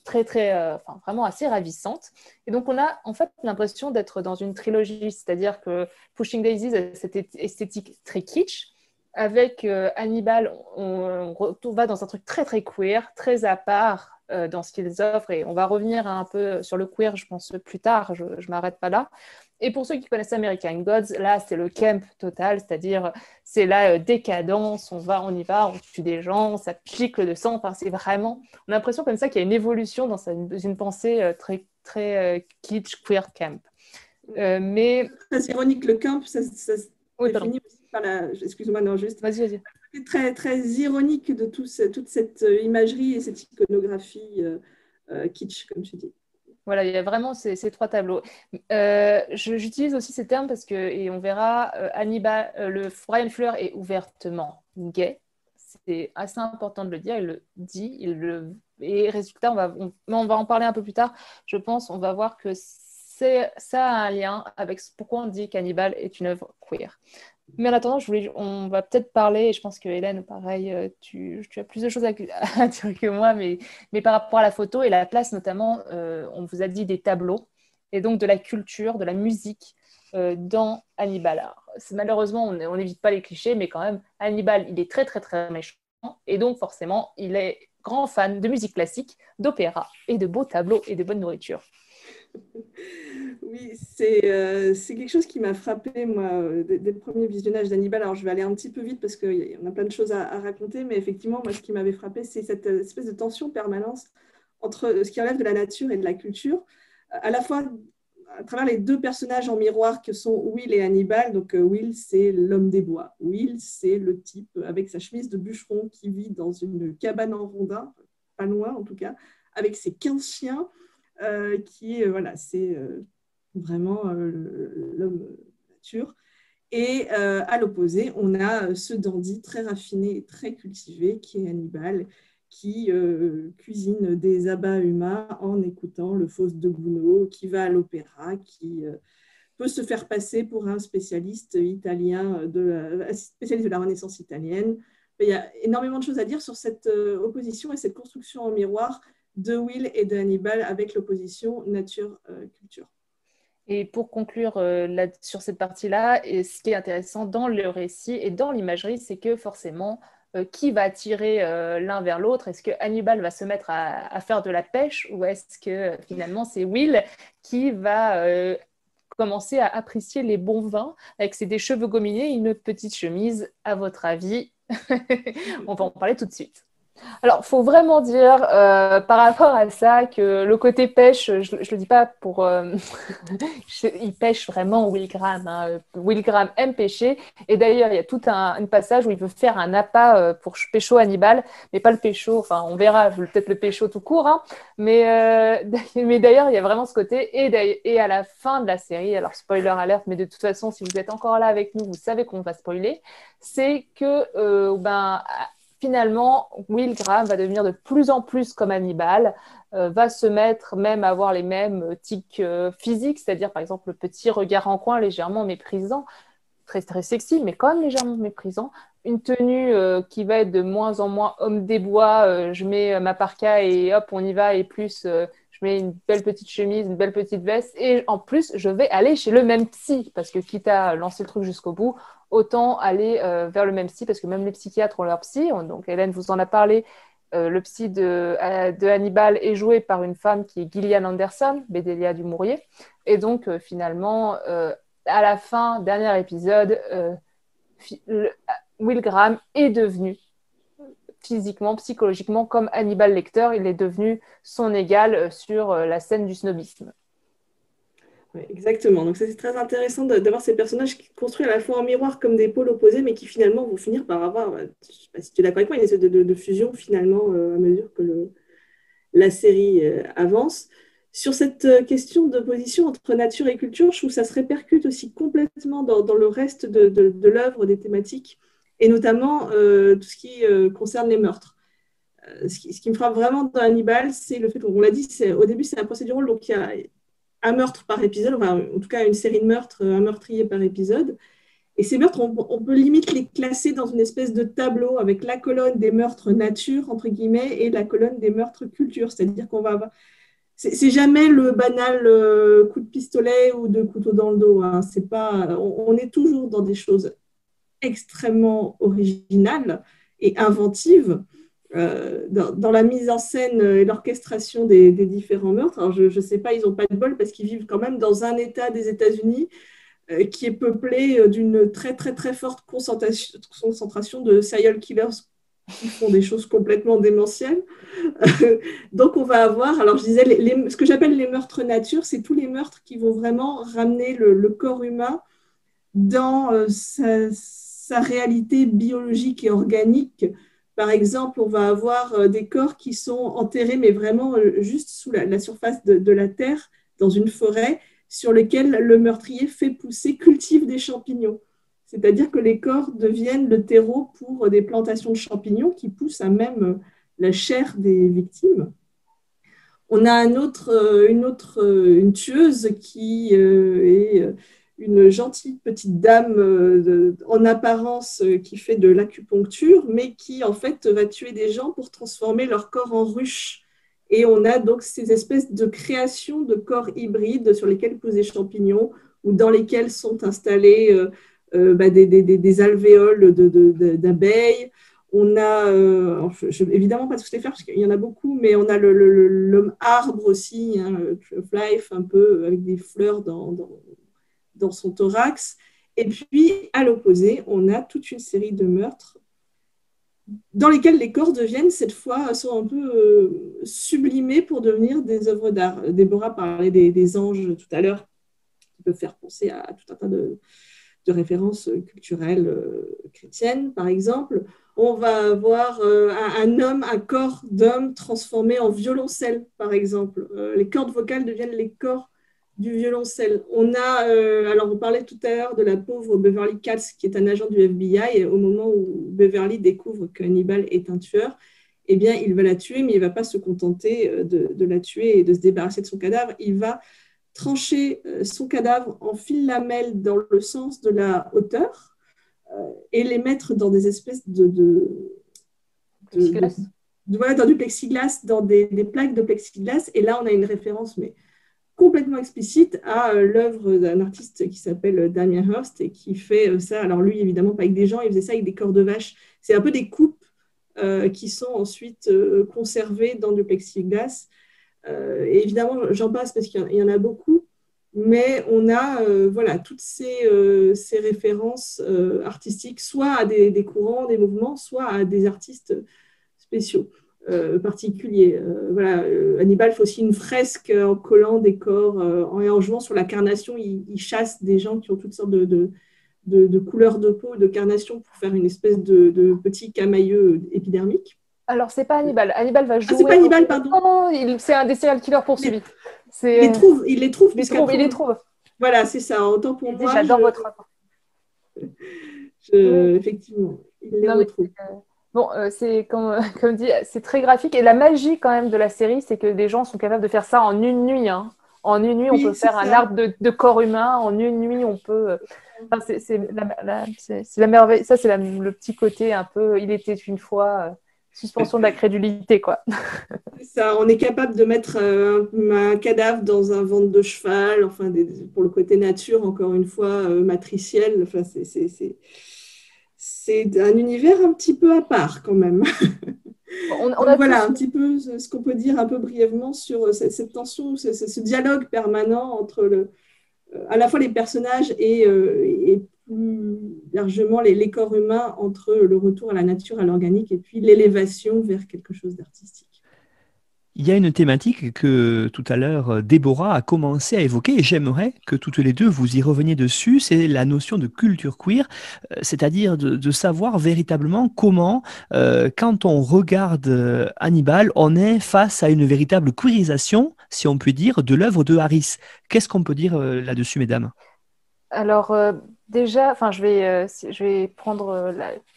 très, très, vraiment assez ravissante. Et donc, on a en fait l'impression d'être dans une trilogie, c'est-à-dire que Pushing Daisies a cette esthétique très kitsch. Avec Hannibal, on va dans un truc très, très queer, très à part dans ce qu'ils offrent. Et on va revenir un peu sur le queer, je pense, plus tard. Je ne m'arrête pas là. Et pour ceux qui connaissent American Gods, là, c'est le camp total, c'est-à-dire c'est la décadence, on y va, on tue des gens, ça gicle de sang. Enfin, c'est vraiment... On a l'impression comme ça qu'il y a une évolution dans une pensée très, très kitsch, queer camp. Mais... Très ironique, le camp, ça oui, définit aussi par la... Excuse-moi, non, juste... Vas-y. C'est très, très ironique de toute cette imagerie et cette iconographie kitsch, comme tu dis. Voilà, il y a vraiment ces trois tableaux. J'utilise aussi ces termes parce que, et on verra, Hannibal, Brian Fuller est ouvertement gay. C'est assez important de le dire, il le dit, et résultat, on va en parler un peu plus tard, je pense, on va voir que ça a un lien avec pourquoi on dit qu'Hannibal est une œuvre queer. Mais en attendant, on va peut-être parler, et je pense que Hélène, pareil, tu as plus de choses à dire que moi, mais par rapport à la photo et la place notamment, on vous a dit des tableaux, et donc de la culture, de la musique dans Hannibal. Alors, malheureusement, on n'évite pas les clichés, mais quand même, Hannibal, il est très, très, très méchant, et donc forcément, il est grand fan de musique classique, d'opéra, et de beaux tableaux et de bonne nourriture. Oui, c'est quelque chose qui m'a frappé, moi, dès le premier visionnage d'Hannibal. Alors, je vais aller un petit peu vite parce qu'on a plein de choses à raconter, mais effectivement, moi, ce qui m'avait frappé, c'est cette espèce de tension permanente entre ce qui relève de la nature et de la culture, à la fois à travers les deux personnages en miroir que sont Will et Hannibal. Donc, Will, c'est l'homme des bois. Will, c'est le type avec sa chemise de bûcheron qui vit dans une cabane en rondin, pas loin en tout cas, avec ses 15 chiens. Voilà, c'est vraiment l'homme nature. Et à l'opposé, on a ce dandy très raffiné et très cultivé qui est Hannibal, qui cuisine des abats humains en écoutant le Faust de Gounod, qui va à l'opéra, qui peut se faire passer pour un spécialiste italien, spécialiste de la Renaissance italienne. Il y a énormément de choses à dire sur cette opposition et cette construction en miroir de Will et de Hannibal avec l'opposition nature-culture. Et pour conclure sur cette partie-là, et ce qui est intéressant dans le récit et dans l'imagerie, c'est que forcément, qui va tirer l'un vers l'autre? Est-ce que Hannibal va se mettre à faire de la pêche ou est-ce que finalement c'est Will qui va commencer à apprécier les bons vins avec ses des cheveux gominés et une petite chemise? À votre avis? On va en parler tout de suite. Alors, il faut vraiment dire par rapport à ça que le côté pêche, je ne le dis pas pour... il pêche vraiment Will Graham. Hein. Will Graham aime pêcher. Et d'ailleurs, il y a tout un passage où il veut faire un appât pour pécho Hannibal, mais pas le pécho. Enfin, on verra, peut-être le pécho tout court. Hein. Mais d'ailleurs, il y a vraiment ce côté. Et à la fin de la série, alors spoiler alert, mais de toute façon, si vous êtes encore là avec nous, vous savez qu'on va spoiler, c'est que... finalement, Will Graham va devenir de plus en plus comme Hannibal, va se mettre même à avoir les mêmes tics physiques, c'est-à-dire par exemple le petit regard en coin légèrement méprisant, très, très sexy, mais quand même légèrement méprisant, une tenue qui va être de moins en moins homme des bois, je mets ma parka et hop, on y va, et plus je mets une belle petite chemise, une belle petite veste, et en plus, je vais aller chez le même psy, parce que quitte à lancer le truc jusqu'au bout, autant aller vers le même psy, parce que même les psychiatres ont leur psy. Donc Hélène vous en a parlé, le psy de Hannibal est joué par une femme qui est Gillian Anderson, Bédélia du Maurier, et donc finalement, à la fin, dernier épisode, Will Graham est devenu physiquement, psychologiquement, comme Hannibal Lecter, il est devenu son égal sur la scène du snobisme. Ouais, exactement. Donc, c'est très intéressant d'avoir ces personnages qui construits à la fois en miroir comme des pôles opposés, mais qui finalement vont finir par avoir, je ne sais pas si tu es d'accord avec moi, une espèce de fusion finalement à mesure que la série avance. Sur cette question d'opposition entre nature et culture, je trouve que ça se répercute aussi complètement dans le reste de l'œuvre, des thématiques, et notamment tout ce qui concerne les meurtres. Ce qui me frappe vraiment dans Hannibal, c'est le fait qu'on l'a dit, au début, c'est un procédural, donc il y a un meurtre par épisode, enfin, en tout cas une série de meurtres, un meurtrier par épisode. Et ces meurtres, on peut limite les classer dans une espèce de tableau avec la colonne des meurtres nature, entre guillemets, et la colonne des meurtres culture. C'est-à-dire qu'on va avoir... C'est jamais le banal coup de pistolet ou de couteau dans le dos. Hein. C'est pas... on est toujours dans des choses extrêmement originales et inventives dans la mise en scène et l'orchestration des différents meurtres. Alors, je ne sais pas, ils n'ont pas de bol parce qu'ils vivent quand même dans un État des États-Unis qui est peuplé d'une très, très, très forte concentration de serial killers qui font des choses complètement démentielles. Donc, on va avoir, alors je disais, ce que j'appelle les meurtres nature, c'est tous les meurtres qui vont vraiment ramener le corps humain dans sa réalité biologique et organique. Par exemple, on va avoir des corps qui sont enterrés, mais vraiment juste sous la surface de la terre, dans une forêt, sur lesquels le meurtrier cultive des champignons. C'est-à-dire que les corps deviennent le terreau pour des plantations de champignons qui poussent à même la chair des victimes. On a une tueuse qui est une gentille petite dame en apparence qui fait de l'acupuncture, mais qui en fait va tuer des gens pour transformer leur corps en ruche. Et on a donc ces espèces de créations de corps hybrides sur lesquels poussent des champignons ou dans lesquels sont installés des alvéoles d'abeilles. On a, je ne vais évidemment pas tous les faire parce qu'il y en a beaucoup, mais on a l'homme arbre aussi, hein, le life un peu avec des fleurs dans son thorax. Et puis, à l'opposé, on a toute une série de meurtres dans lesquels les corps cette fois, sont un peu sublimés pour devenir des œuvres d'art. Déborah parlait des anges tout à l'heure, qui peuvent faire penser à tout un tas de références culturelles chrétiennes, par exemple. On va avoir un corps d'homme transformé en violoncelle, par exemple. Les cordes vocales deviennent les corps du violoncelle. On a, alors on parlait tout à l'heure de la pauvre Beverly Katz, qui est un agent du FBI, et au moment où Beverly découvre qu'Hannibal est un tueur, eh bien, il va la tuer, mais il ne va pas se contenter de la tuer et de se débarrasser de son cadavre. Il va trancher son cadavre en fil lamelles dans le sens de la hauteur et les mettre dans des espèces voilà, dans du plexiglas, dans des plaques de plexiglas. Et là, on a une référence, mais complètement explicite à l'œuvre d'un artiste qui s'appelle Damien Hirst et qui fait ça. Alors lui, évidemment, pas avec des gens, il faisait ça avec des corps de vache. C'est un peu des coupes qui sont ensuite conservées dans du plexiglas. Et évidemment, j'en passe parce qu'il y en a beaucoup, mais on a voilà, toutes ces références artistiques, soit à des courants, des mouvements, soit à des artistes spéciaux. Particulier. Voilà, Hannibal fait aussi une fresque en collant des corps et en jouant sur la carnation. Il chasse des gens qui ont toutes sortes de couleurs de peau, de carnation pour faire une espèce de petit camailleux épidermique. Alors, c'est pas Hannibal. Hannibal va jouer. Ah, c'est pas Hannibal, pardon. Non, c'est un des serial killers poursuivis. Il les trouve. Il les trouve. Voilà, c'est ça. Autant pour moi. J'adore votre rapport. Effectivement, il les retrouve. Bon, c'est comme dit, c'est très graphique. Et la magie quand même de la série, c'est que des gens sont capables de faire ça en une nuit. Hein. En une nuit, on peut faire un arbre de corps humain. En une nuit, on peut. Enfin, c'est la merveille. Ça, c'est le petit côté un peu. Il était une fois. Suspension de la crédulité, quoi. Ça, on est capable de mettre un cadavre dans un ventre de cheval. Enfin, pour le côté nature, encore une fois, matriciel. Enfin, c'est un univers un petit peu à part quand même. Voilà un petit peu ce qu'on peut dire un peu brièvement sur cette tension, ce dialogue permanent entre à la fois les personnages et plus largement les corps humains, entre le retour à la nature, à l'organique, et puis l'élévation vers quelque chose d'artistique. Il y a une thématique que tout à l'heure Déborah a commencé à évoquer et j'aimerais que toutes les deux vous y reveniez dessus, c'est la notion de culture queer, c'est-à-dire de savoir véritablement comment, quand on regarde Hannibal, on est face à une véritable queerisation, si on peut dire, de l'œuvre de Harris. Qu'est-ce qu'on peut dire là-dessus, mesdames ? Alors, déjà, enfin, je vais prendre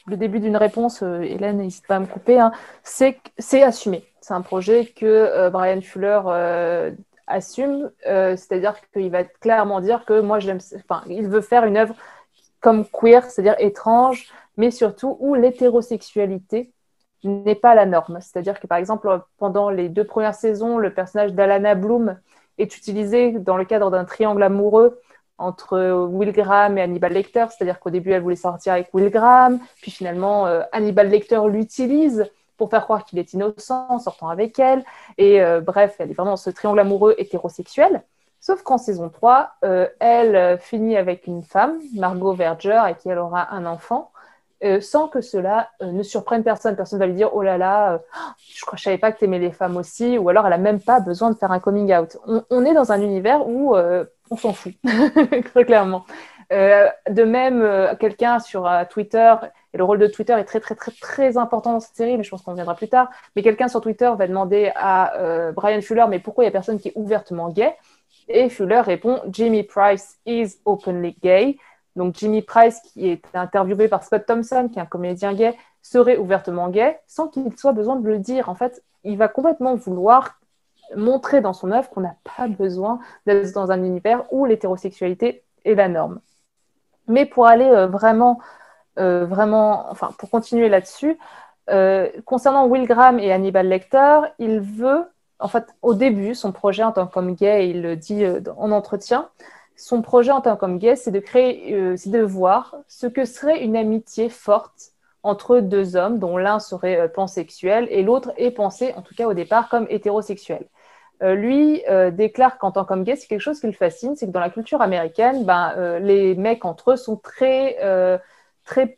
le début d'une réponse. Hélène, n'hésite pas à me couper. Hein. C'est assumé. C'est un projet que Brian Fuller assume. C'est-à-dire qu'il va clairement dire que moi, il veut faire une œuvre comme queer, c'est-à-dire étrange, mais surtout où l'hétérosexualité n'est pas la norme. C'est-à-dire que, par exemple, pendant les 2 premières saisons, le personnage d'Alana Bloom est utilisé dans le cadre d'un triangle amoureux entre Will Graham et Hannibal Lecter, c'est-à-dire qu'au début, elle voulait sortir avec Will Graham, puis finalement, Hannibal Lecter l'utilise pour faire croire qu'il est innocent en sortant avec elle. Et bref, elle est vraiment dans ce triangle amoureux hétérosexuel. Sauf qu'en saison 3, elle finit avec une femme, Margot Verger, avec qui elle aura un enfant, sans que cela ne surprenne personne. Personne ne va lui dire « Oh là là, je ne savais pas que tu aimais les femmes aussi », ou alors elle n'a même pas besoin de faire un coming out. On est dans un univers où on s'en fout, très clairement. De même, quelqu'un sur Twitter, et le rôle de Twitter est très, très, très, très important dans cette série, mais je pense qu'on reviendra plus tard, mais quelqu'un sur Twitter va demander à Brian Fuller « Mais pourquoi il n'y a personne qui est ouvertement gay ?» Et Fuller répond « Jimmy Price is openly gay ». Donc Jimmy Price, qui est interviewé par Scott Thompson, qui est un comédien gay, serait ouvertement gay, sans qu'il soit besoin de le dire. En fait, il va complètement vouloir montrer dans son œuvre qu'on n'a pas besoin d'être dans un univers où l'hétérosexualité est la norme. Mais pour aller vraiment, enfin, pour continuer là-dessus, concernant Will Graham et Hannibal Lecter, il veut, en fait, au début, son projet en tant qu'homme gay, il le dit en entretien, son projet en tant qu'homme gay, c'est de créer, c'est de voir ce que serait une amitié forte entre 2 hommes, dont l'un serait pansexuel et l'autre est pensé, en tout cas au départ, comme hétérosexuel. Lui déclare qu'en tant qu'homme gay, c'est quelque chose qui le fascine, c'est que dans la culture américaine, les mecs entre eux sont très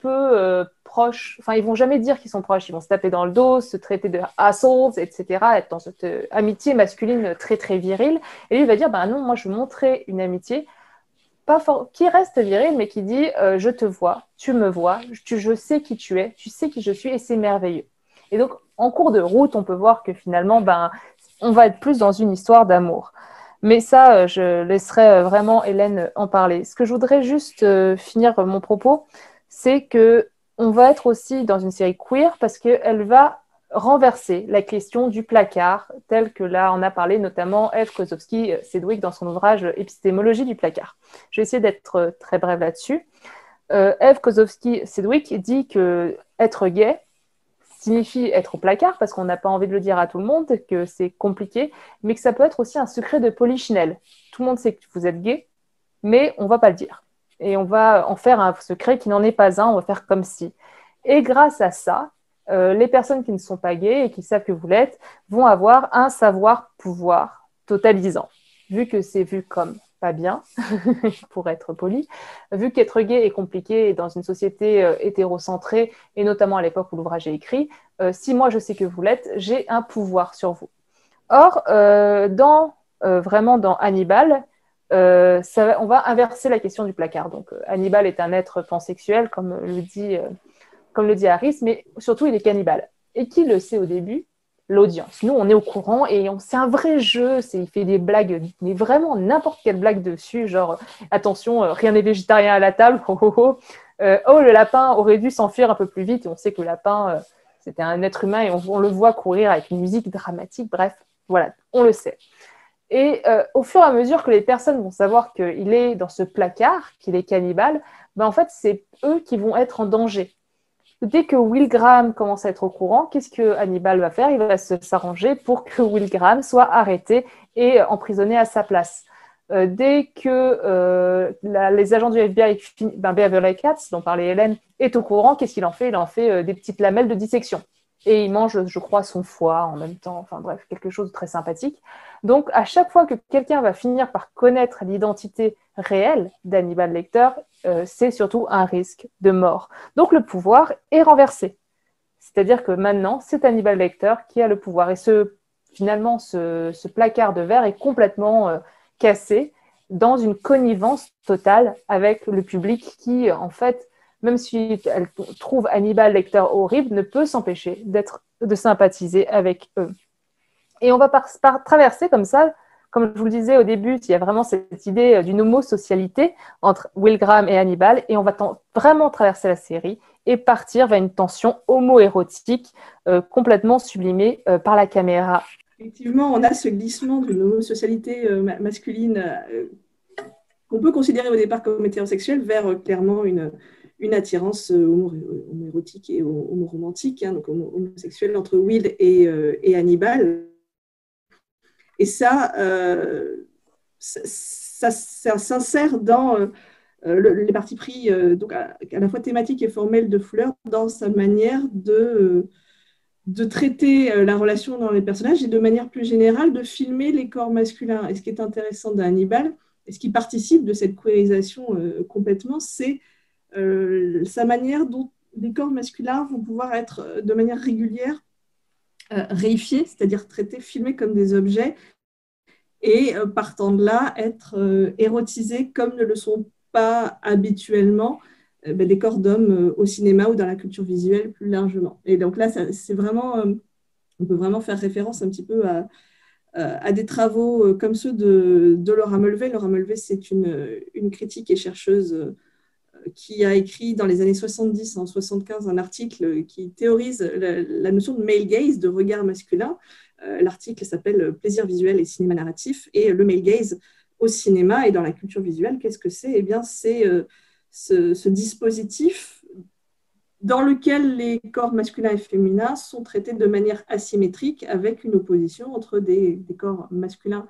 peu proches. Enfin, ils vont jamais dire qu'ils sont proches, ils vont se taper dans le dos, se traiter de assholes, etc., être dans cette amitié masculine très, très virile. Et lui, il va dire, non, moi, je veux montrer une amitié qui reste virile, mais qui dit, je te vois, tu me vois, je sais qui tu es, tu sais qui je suis, et c'est merveilleux. Et donc, en cours de route, on peut voir que finalement, on va être plus dans une histoire d'amour. Mais ça, je laisserai vraiment Hélène en parler. Ce que je voudrais juste finir mon propos, c'est qu'on va être aussi dans une série queer parce qu'elle va renverser la question du placard, telle que là on a parlé notamment Eve Kosowski-Sedgwick dans son ouvrage Épistémologie du placard. Je vais essayer d'être très brève là-dessus. Eve Kosowski-Sedgwick dit que être gay signifie être au placard, parce qu'on n'a pas envie de le dire à tout le monde, que c'est compliqué, mais que ça peut être aussi un secret de polichinelle. Tout le monde sait que vous êtes gay, mais on ne va pas le dire. Et on va en faire un secret qui n'en est pas un, on va faire comme si. Et grâce à ça, les personnes qui ne sont pas gays et qui savent que vous l'êtes vont avoir un savoir-pouvoir totalisant. Vu que c'est vu comme pas bien, pour être poli, vu qu'être gay est compliqué dans une société hétérocentrée, et notamment à l'époque où l'ouvrage est écrit, si moi je sais que vous l'êtes, j'ai un pouvoir sur vous. Or, vraiment dans Hannibal, on va inverser la question du placard. Donc, Hannibal est un être pansexuel, comme le dit Harris, mais surtout il est cannibale. Et qui le sait au début? L'audience. Nous, on est au courant et c'est un vrai jeu. Il fait des blagues, mais vraiment n'importe quelle blague dessus, genre attention, rien n'est végétarien à la table. Le lapin aurait dû s'enfuir un peu plus vite. Et on sait que le lapin, c'était un être humain et on le voit courir avec une musique dramatique. Bref, voilà, on le sait. Et au fur et à mesure que les personnes vont savoir qu'il est dans ce placard, qu'il est cannibale, en fait, c'est eux qui vont être en danger. Dès que Will Graham commence à être au courant, qu'est-ce que Hannibal va faire? Il va s'arranger pour que Will Graham soit arrêté et emprisonné à sa place. Dès que les agents du FBI, Beverly Katz, dont parlait Hélène, est au courant, qu'est-ce qu'il en fait? Il en fait des petites lamelles de dissection. Et il mange, je crois, son foie en même temps. Enfin bref, quelque chose de très sympathique. Donc, à chaque fois que quelqu'un va finir par connaître l'identité réelle d'Hannibal Lecter, c'est surtout un risque de mort. Donc, le pouvoir est renversé. C'est-à-dire que maintenant, c'est Hannibal Lecter qui a le pouvoir. Et finalement, ce placard de verre est complètement cassé dans une connivence totale avec le public qui, en fait, même si elle trouve Hannibal Lecter horrible, ne peut s'empêcher de sympathiser avec eux. Et on va traverser comme ça, comme je vous le disais au début, il y a vraiment cette idée d'une homosocialité entre Will Graham et Hannibal, et on va vraiment traverser la série et partir vers une tension homo-érotique complètement sublimée par la caméra. Effectivement, on a ce glissement d'une homosocialité masculine qu'on peut considérer au départ comme hétérosexuelle vers clairement une attirance homo-érotique et homo-romantique, hein, donc homosexuelle entre Will et Hannibal. Et ça s'insère dans les partis pris donc à la fois thématiques et formels de Fuller dans sa manière de traiter la relation dans les personnages et de manière plus générale de filmer les corps masculins. Et ce qui est intéressant d'Hannibal, et ce qui participe de cette queerisation complètement, c'est sa manière dont les corps masculins vont pouvoir être de manière régulière réifiés, c'est-à-dire traités, filmés comme des objets, et partant de là, être érotisés comme ne le sont pas habituellement des corps d'hommes au cinéma ou dans la culture visuelle plus largement. Et donc là, c'est vraiment, on peut vraiment faire référence un petit peu à des travaux comme ceux de Laura Mulvey. Laura Mulvey, c'est une critique et chercheuse qui a écrit dans les années 70, en 75, un article qui théorise la notion de male gaze, de regard masculin. L'article s'appelle « Plaisir visuel et cinéma narratif » et le male gaze au cinéma et dans la culture visuelle, qu'est-ce que c'est ? Eh bien, c'est ce dispositif dans lequel les corps masculins et féminins sont traités de manière asymétrique avec une opposition entre des corps masculins,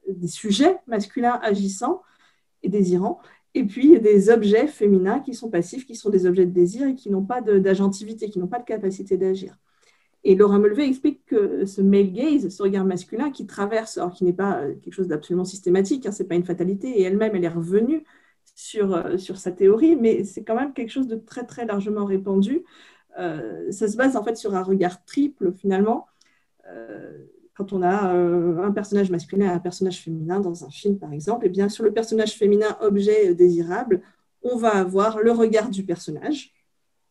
des sujets masculins agissants et désirants, et puis des objets féminins qui sont passifs, qui sont des objets de désir et qui n'ont pas d'agentivité, qui n'ont pas de capacité d'agir. Et Laura Mulvey explique que ce male gaze, ce regard masculin qui traverse, alors qui n'est pas quelque chose d'absolument systématique, hein, ce n'est pas une fatalité, et elle-même, elle est revenue sur sa théorie, mais c'est quand même quelque chose de très, très largement répandu. Ça se base en fait sur un regard triple, finalement. Quand on a un personnage masculin et un personnage féminin dans un film, par exemple, et bien sur le personnage féminin objet désirable, on va avoir le regard du personnage,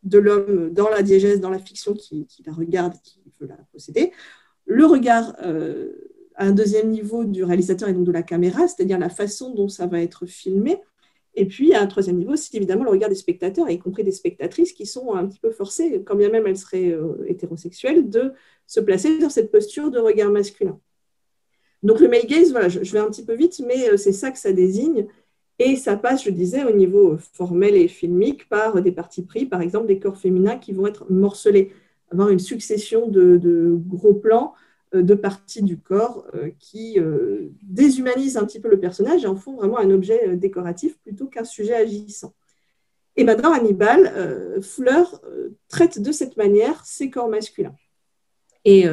de l'homme dans la diégèse, dans la fiction qui la regarde, qui veut la posséder, le regard à un deuxième niveau du réalisateur et donc de la caméra, c'est-à-dire la façon dont ça va être filmé, et puis à un troisième niveau, c'est évidemment le regard des spectateurs, y compris des spectatrices qui sont un petit peu forcées, quand bien même elles seraient hétérosexuelles, de se placer dans cette posture de regard masculin. Donc le male gaze, voilà, je vais un petit peu vite, mais c'est ça que ça désigne. Et ça passe, je disais, au niveau formel et filmique par des partis pris, par exemple des corps féminins qui vont être morcelés, avoir une succession de gros plans de parties du corps qui déshumanisent un petit peu le personnage et en font vraiment un objet décoratif plutôt qu'un sujet agissant. Et maintenant, Hannibal, Fuller traite de cette manière ces corps masculins. Et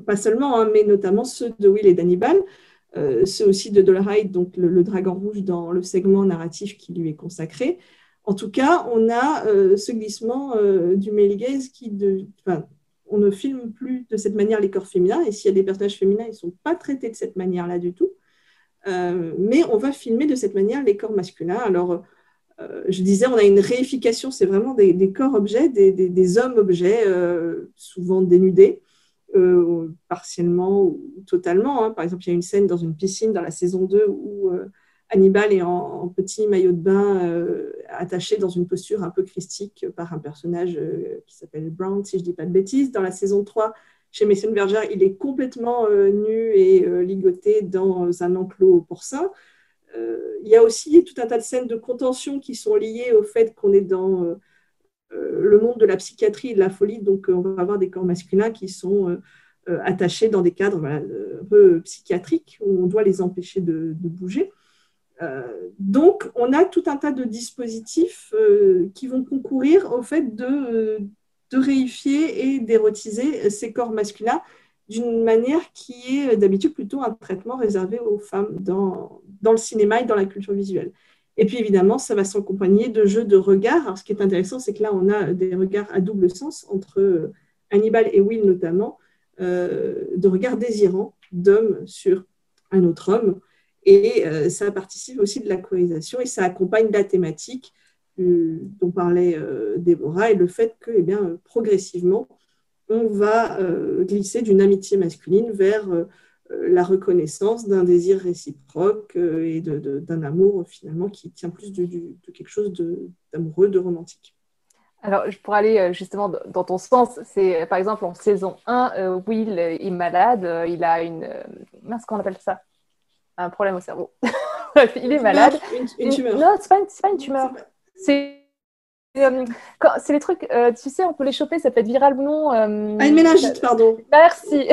pas seulement, hein, mais notamment ceux de Will et d'Hannibal, ceux aussi de Dolarhyde, donc le dragon rouge dans le segment narratif qui lui est consacré. En tout cas, on a ce glissement du male gaze on ne filme plus de cette manière les corps féminins, et s'il y a des personnages féminins, ils ne sont pas traités de cette manière-là du tout, mais on va filmer de cette manière les corps masculins. Alors, je disais, on a une réification, c'est vraiment des corps-objets, des hommes-objets, souvent dénudés, partiellement ou totalement. Hein. Par exemple, il y a une scène dans une piscine dans la saison 2 où Hannibal est en petit maillot de bain attaché dans une posture un peu christique par un personnage qui s'appelle Brown, si je ne dis pas de bêtises. Dans la saison 3, chez Mason Verger, il est complètement nu et ligoté dans un enclos porcin. Il y a aussi tout un tas de scènes de contention qui sont liées au fait qu'on est dans le monde de la psychiatrie et de la folie, donc on va avoir des corps masculins qui sont attachés dans des cadres un peu psychiatriques où on doit les empêcher de bouger. Donc on a tout un tas de dispositifs qui vont concourir au fait de réifier et d'érotiser ces corps masculins d'une manière qui est d'habitude plutôt un traitement réservé aux femmes dans le cinéma et dans la culture visuelle. Et puis évidemment, ça va s'accompagner de jeux de regards. Alors, ce qui est intéressant, c'est que là, on a des regards à double sens entre Hannibal et Will notamment, de regards désirants d'hommes sur un autre homme. Et ça participe aussi de la queerisation et ça accompagne la thématique dont parlait Déborah et le fait que, eh bien, progressivement, on va glisser d'une amitié masculine vers la reconnaissance d'un désir réciproque et d'un amour finalement qui tient plus de quelque chose d'amoureux, de romantique. Alors, pour aller justement dans ton sens, c'est par exemple en saison 1, Will est malade, il a mince, comment on appelle ça? Un problème au cerveau. Bref, il est malade. Une tumeur. Non, c'est pas une tumeur. C'est les trucs, tu sais, on peut les choper, ça peut être viral ou non. Une méningite, pardon. Merci.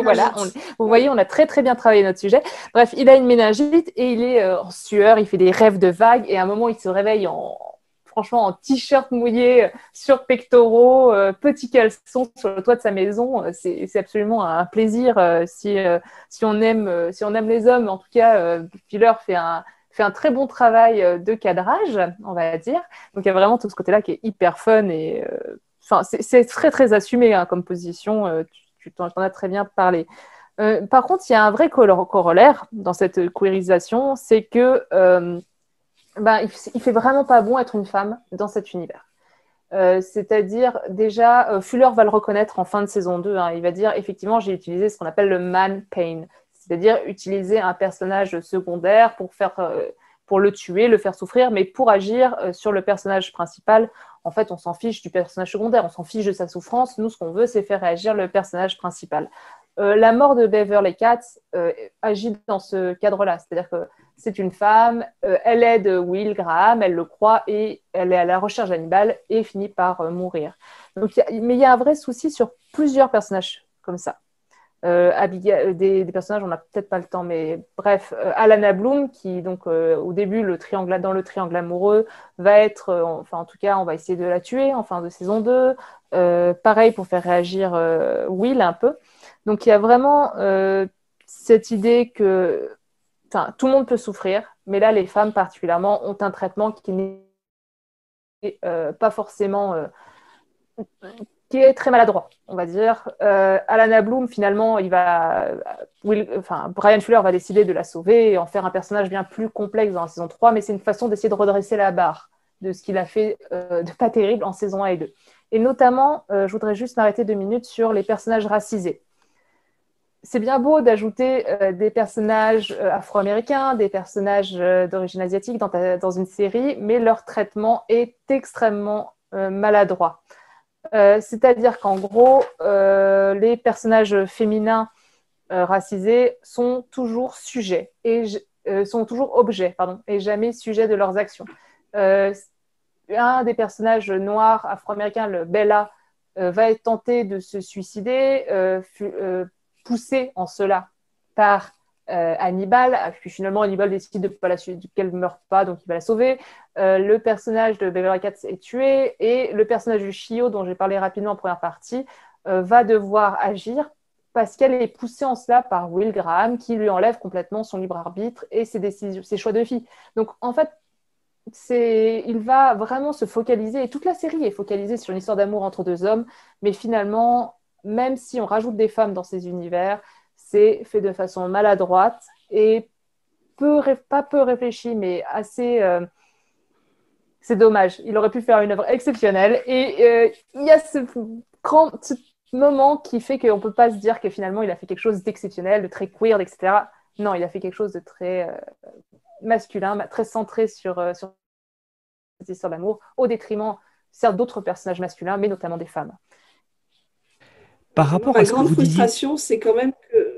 Voilà, vous voyez, on a très très bien travaillé notre sujet. Bref, il a une méningite et il est en sueur, il fait des rêves de vagues et à un moment, il se réveille franchement en t-shirt mouillé sur pectoraux, petit caleçon sur le toit de sa maison. C'est absolument un plaisir si on aime les hommes. En tout cas, Fuller fait un très bon travail de cadrage, on va dire. Donc il y a vraiment tout ce côté-là qui est hyper fun et c'est très très assumé hein, comme position. Tu t'en as très bien parlé. Par contre, il y a un vrai corollaire dans cette queerisation, c'est que il fait vraiment pas bon être une femme dans cet univers. C'est-à-dire, déjà, Fuller va le reconnaître en fin de saison 2. Hein, il va dire, effectivement, j'ai utilisé ce qu'on appelle le man pain, c'est-à-dire utiliser un personnage secondaire pour le tuer, le faire souffrir, mais pour agir sur le personnage principal. En fait, on s'en fiche du personnage secondaire, on s'en fiche de sa souffrance. Nous, ce qu'on veut, c'est faire réagir le personnage principal. La mort de Beverly Katz agit dans ce cadre-là, c'est-à-dire que c'est une femme, elle aide Will Graham, elle le croit et elle est à la recherche d'Hannibal et finit par mourir. Donc, mais il y a un vrai souci sur plusieurs personnages comme ça. Abigail, des personnages, on n'a peut-être pas le temps, mais bref, Alana Bloom, qui donc au début, dans le triangle amoureux, va être, en tout cas, on va essayer de la tuer en fin de saison 2. Pareil pour faire réagir Will un peu. Donc il y a vraiment cette idée que tout le monde peut souffrir, mais là, les femmes particulièrement ont un traitement qui n'est pas forcément... qui est très maladroit, on va dire. Alana Bloom, finalement, Brian Fuller va décider de la sauver et en faire un personnage bien plus complexe dans la saison 3, mais c'est une façon d'essayer de redresser la barre de ce qu'il a fait de pas terrible en saison 1 et 2. Et notamment, je voudrais juste m'arrêter 2 minutes sur les personnages racisés. C'est bien beau d'ajouter des personnages afro-américains, des personnages d'origine asiatique dans une série, mais leur traitement est extrêmement maladroit. C'est-à-dire qu'en gros, les personnages féminins racisés sont toujours sujets et sont toujours objets, et jamais sujets de leurs actions. Un des personnages noirs afro-américains, le Bella, va être tenté de se suicider, poussé en cela par Hannibal, puis finalement Hannibal décide de pas qu'elle ne meure pas, donc il va la sauver. Le personnage de Beverly Katz est tué et le personnage de Shio, dont j'ai parlé rapidement en première partie, va devoir agir parce qu'elle est poussée en cela par Will Graham, qui lui enlève complètement son libre arbitre et ses choix de vie. Donc en fait, il va vraiment se focaliser, et toute la série est focalisée sur une histoire d'amour entre 2 hommes, mais finalement, même si on rajoute des femmes dans ces univers, c'est fait de façon maladroite et pas peu réfléchi, mais assez... c'est dommage. Il aurait pu faire une œuvre exceptionnelle. Et il y a ce moment qui fait qu'on ne peut pas se dire que finalement, il a fait quelque chose d'exceptionnel, de très queer, etc. Non, il a fait quelque chose de très masculin, très centré sur cette histoire d'amour, au détriment, certes, d'autres personnages masculins, mais notamment des femmes. Par rapport à ce que vous frustration, c'est quand même que...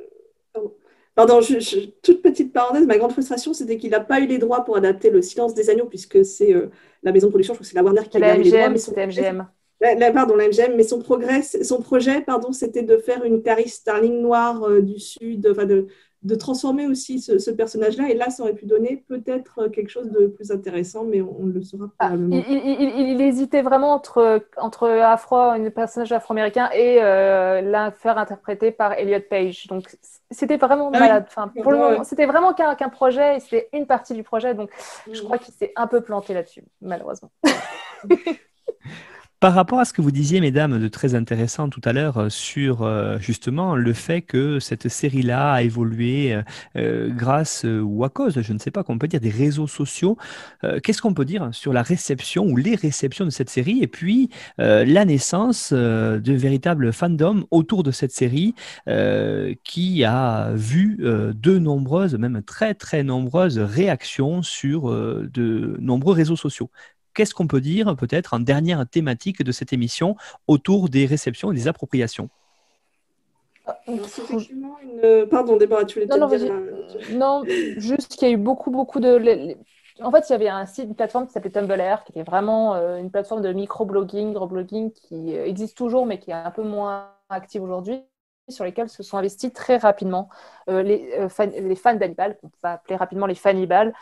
Pardon, toute petite parenthèse, ma grande frustration, c'était qu'il n'a pas eu les droits pour adapter Le Silence des Agneaux, puisque c'est la maison de production, je crois que c'est la Warner qui a eu les droits. C'était MGM. La MGM, mais son projet, c'était de faire une Clarice Starling noire du Sud, de transformer aussi ce personnage-là. Et là, ça aurait pu donner peut-être quelque chose de plus intéressant, mais on le saura probablement. Il hésitait vraiment entre un personnage afro-américain et la faire interpréter par Elliot Page. Donc, c'était vraiment malade. Enfin, pour le moment, c'était vraiment qu'un projet et c'était une partie du projet. Donc, je crois qu'il s'est un peu planté là-dessus, malheureusement. Par rapport à ce que vous disiez, mesdames, de très intéressant tout à l'heure sur justement le fait que cette série-là a évolué grâce ou à cause, je ne sais pas, qu'on peut dire des réseaux sociaux, qu'est-ce qu'on peut dire sur la réception ou les réceptions de cette série et puis la naissance de véritables fandoms autour de cette série qui a vu de nombreuses, même très très nombreuses réactions sur de nombreux réseaux sociaux. Qu'est-ce qu'on peut dire peut-être en dernière thématique de cette émission autour des réceptions et des appropriations? Alors, c'est effectivement une... Pardon, Déborah, tu voulais Non, non, peut-être dire... vas-y. Non, juste qu'il y a eu beaucoup de... En fait, il y avait un site, une plateforme qui s'appelait Tumblr, qui était vraiment une plateforme de micro-blogging, gros-blogging, qui existe toujours, mais qui est un peu moins active aujourd'hui, sur lesquels se sont investis très rapidement les fans d'Hannibal, qu'on va appeler rapidement les fannibals.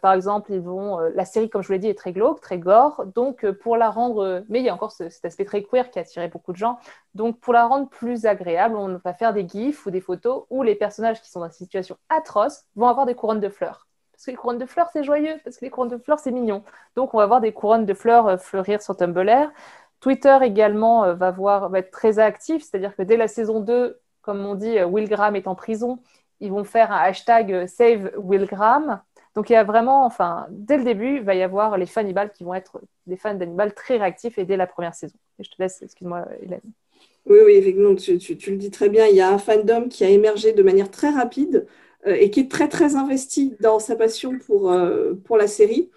Par exemple, ils vont... la série, comme je vous l'ai dit, est très glauque, très gore, donc pour la rendre... mais il y a encore cet aspect très queer qui a attiré beaucoup de gens. Donc, pour la rendre plus agréable, on va faire des gifs ou des photos où les personnages qui sont dans des situations atroces vont avoir des couronnes de fleurs. Parce que les couronnes de fleurs, c'est joyeux, parce que les couronnes de fleurs, c'est mignon. Donc, on va voir des couronnes de fleurs fleurir sur Tumblr. Twitter également va être très actif, c'est-à-dire que dès la saison 2, comme on dit, Will Graham est en prison, ils vont faire un hashtag Save Will Graham. Donc, il y a vraiment, enfin, dès le début, il va y avoir les fannibals qui vont être des fans d'Hannibal très réactifs et dès la première saison. Et je te laisse, excuse-moi, Hélène. Oui, oui, effectivement, tu le dis très bien. Il y a un fandom qui a émergé de manière très rapide et qui est très, très investi dans sa passion pour la série,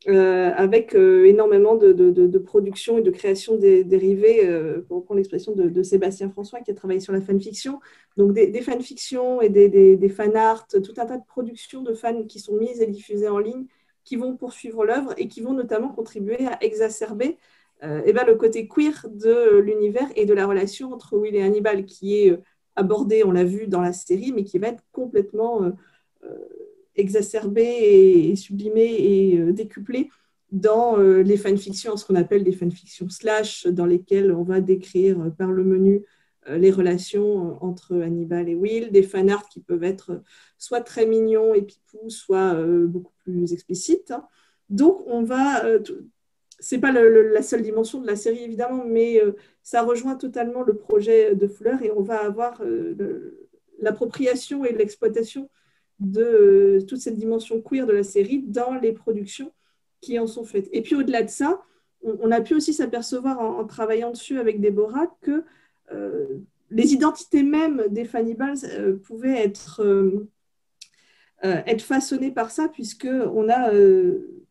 avec énormément de production et de création dérivées, pour reprendre l'expression de Sébastien François, qui a travaillé sur la fanfiction. Donc, des fanfictions et des fanarts, tout un tas de productions de fans qui sont mises et diffusées en ligne, qui vont poursuivre l'œuvre et qui vont notamment contribuer à exacerber le côté queer de l'univers et de la relation entre Will et Hannibal, qui est abordé, on l'a vu dans la série, mais qui va être complètement exacerbé et sublimé et décuplé dans les fanfictions, ce qu'on appelle des fanfictions slash, dans lesquelles on va décrire par le menu les relations entre Hannibal et Will, des fanarts qui peuvent être soit très mignons et pipous, soit beaucoup plus explicites. Donc, on va c'est pas la seule dimension de la série, évidemment, mais ça rejoint totalement le projet de Fleur et on va avoir l'appropriation et l'exploitation de toute cette dimension queer de la série dans les productions qui en sont faites. Et puis au-delà de ça, on a pu aussi s'apercevoir en travaillant dessus avec Déborah que les identités mêmes des Fannibals pouvaient être façonnées par ça, puisqu'on a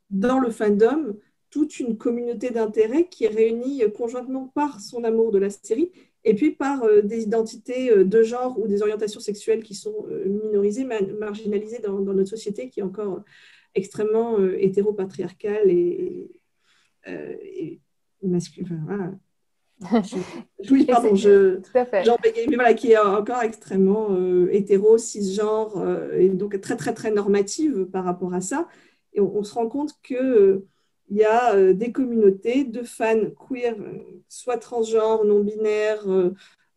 dans le fandom toute une communauté d'intérêts qui est réunie conjointement par son amour de la série et puis par des identités de genre ou des orientations sexuelles qui sont minorisées, marginalisées dans notre société qui est encore extrêmement hétéropatriarcale et masculine. Enfin, voilà. Oui, pardon, j'en bégaye, mais voilà, qui est encore extrêmement hétéro, cisgenre, et donc très, très, très normative par rapport à ça. Et on se rend compte qu'il y a des communautés de fans queer, soit transgenres, non-binaires,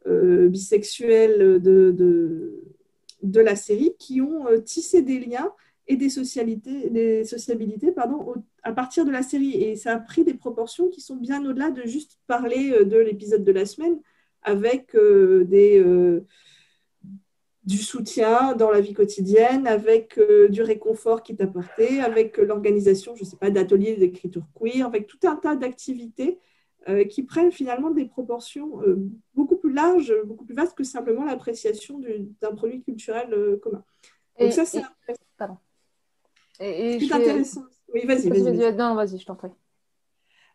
bisexuels de la série, qui ont tissé des liens et des sociabilités à partir de la série. Et ça a pris des proportions qui sont bien au-delà de juste parler de l'épisode de la semaine avec du soutien dans la vie quotidienne, avec du réconfort qui est apporté, avec l'organisation, je ne sais pas, d'ateliers d'écriture queer, avec tout un tas d'activités qui prennent finalement des proportions beaucoup plus larges, beaucoup plus vastes que simplement l'appréciation d'un produit culturel commun. Donc ça, c'est pardon. Ce qui est intéressant. Oui, vas-y. Non, vas-y, je t'en prie.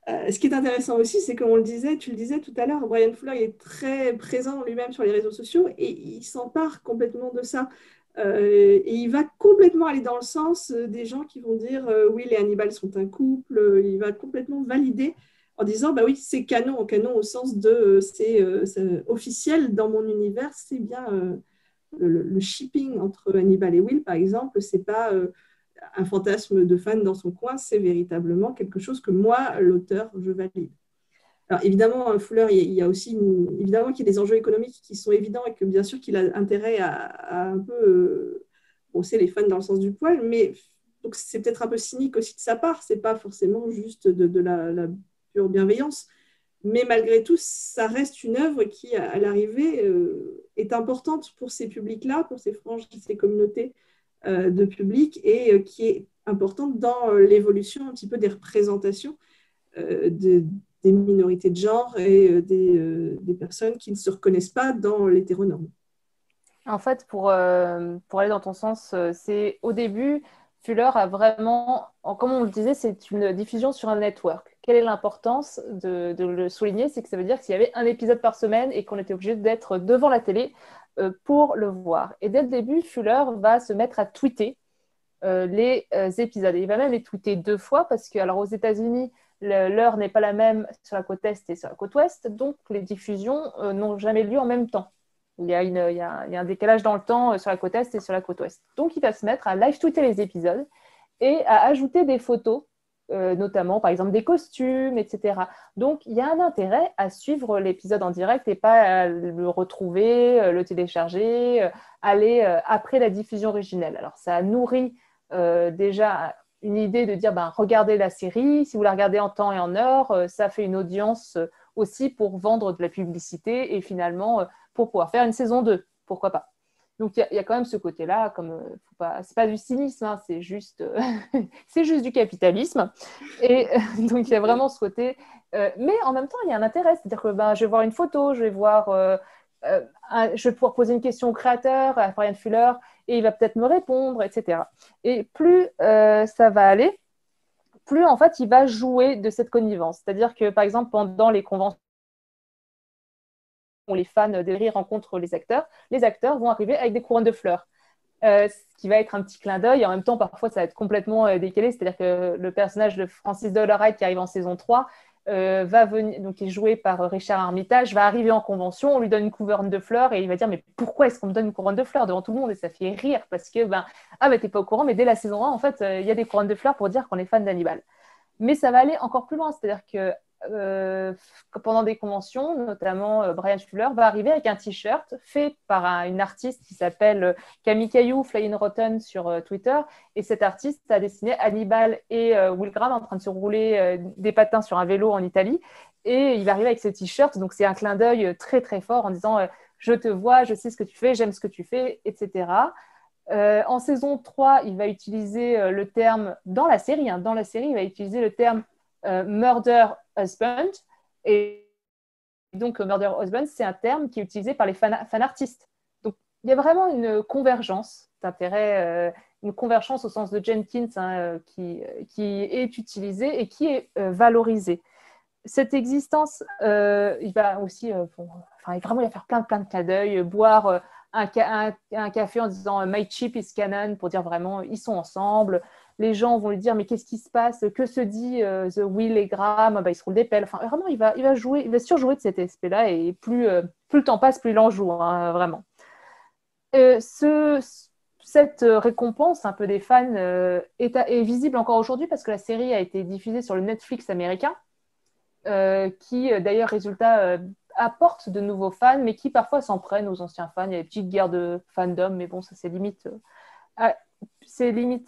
Ce qui est intéressant aussi, c'est comme tu le disais tout à l'heure, Bryan Fuller est très présent lui-même sur les réseaux sociaux et il s'empare complètement de ça. Et il va complètement aller dans le sens des gens qui vont dire oui, les Hannibal sont un couple. Il va complètement valider en disant bah oui, c'est canon au sens de c'est officiel dans mon univers, c'est bien le shipping entre Hannibal et Will, par exemple, c'est pas un fantasme de fan dans son coin, c'est véritablement quelque chose que moi, l'auteur, je valide. Alors évidemment, Fuller, il y a aussi évidemment qu'il y a des enjeux économiques qui sont évidents et que bien sûr qu'il a intérêt à un peu brosser les fans dans le sens du poil, mais donc c'est peut-être un peu cynique aussi de sa part, c'est pas forcément juste de la pure bienveillance, Mais malgré tout, ça reste une œuvre qui, à l'arrivée, est importante pour ces publics-là, pour ces franges, ces communautés de public, et qui est importante dans l'évolution un petit peu des représentations des minorités de genre et des personnes qui ne se reconnaissent pas dans l'hétéronorme. En fait, pour aller dans ton sens, c'est au début, Fuller a vraiment, comme on le disait, c'est une diffusion sur un network. Quelle est l'importance de le souligner? C'est que ça veut dire qu'il y avait un épisode par semaine et qu'on était obligé d'être devant la télé pour le voir. Et dès le début, Fuller va se mettre à tweeter les épisodes. Et il va même les tweeter 2 fois parce que, alors aux États-Unis, l'heure n'est pas la même sur la côte Est et sur la côte Ouest, donc les diffusions n'ont jamais lieu en même temps. Il y a un décalage dans le temps sur la côte Est et sur la côte Ouest. Donc, il va se mettre à live-tweeter les épisodes et à ajouter des photos, notamment, par exemple, des costumes, etc. Donc, il y a un intérêt à suivre l'épisode en direct et pas à le retrouver, le télécharger, aller après la diffusion originelle. Alors, ça nourrit déjà une idée de dire, regardez la série, si vous la regardez en temps et en heure, ça fait une audience aussi pour vendre de la publicité et finalement pour pouvoir faire une saison 2, pourquoi pas. Donc il y a quand même ce côté-là, comme c'est pas du cynisme, hein, c'est juste du capitalisme. Et donc il y a vraiment ce côté, mais en même temps il y a un intérêt, c'est-à-dire que je vais voir une photo, je vais pouvoir poser une question au créateur, à Brian Fuller, et il va peut-être me répondre, etc. Et plus ça va aller, plus en fait il va jouer de cette connivence. C'est-à-dire que par exemple pendant les conventions où les fans de rencontrent les acteurs vont arriver avec des couronnes de fleurs. Ce qui va être un petit clin d'œil. En même temps, parfois, ça va être complètement décalé. C'est-à-dire que le personnage de Francis Dollarhide qui arrive en saison 3 va venir, donc qui est joué par Richard Armitage, va arriver en convention, on lui donne une couronne de fleurs et il va dire mais pourquoi est-ce qu'on me donne une couronne de fleurs devant tout le monde? Et ça fait rire parce que t'es pas au courant, mais dès la saison 1, en fait, il y a des couronnes de fleurs pour dire qu'on est fan d'Hannibal. Mais ça va aller encore plus loin, c'est-à-dire que pendant des conventions, notamment Brian Fuller va arriver avec un t-shirt fait par une artiste qui s'appelle Camille Caillou, Flying Rotten sur Twitter, et cet artiste a dessiné Hannibal et Will Graham en train de se rouler des patins sur un vélo en Italie, et il va arriver avec ce t-shirt, donc c'est un clin d'œil très très fort en disant je te vois, je sais ce que tu fais, j'aime ce que tu fais, etc. En saison 3, il va utiliser le terme, dans la série, il va utiliser le terme murder husband. Et donc, murder husband, c'est un terme qui est utilisé par les fan artistes. Donc, il y a vraiment une convergence d'intérêt, une convergence au sens de Jenkins qui est utilisée et qui est valorisée. Cette existence, il va aussi, vraiment, il va faire plein de clins d'œil, boire un café en disant My chip is canon pour dire vraiment ils sont ensemble. Les gens vont lui dire mais qu'est-ce qui se passe? Que se dit The Will et Graham? Ils se roulent des pelles. Enfin, vraiment, il va surjouer de cet aspect-là et plus le temps passe, plus il en joue, hein, vraiment. Cette récompense un peu des fans est visible encore aujourd'hui parce que la série a été diffusée sur le Netflix américain. Qui d'ailleurs, résultat, apporte de nouveaux fans, mais qui parfois s'en prennent aux anciens fans. Il y a des petites guerres de fandom, mais bon, ça c'est limite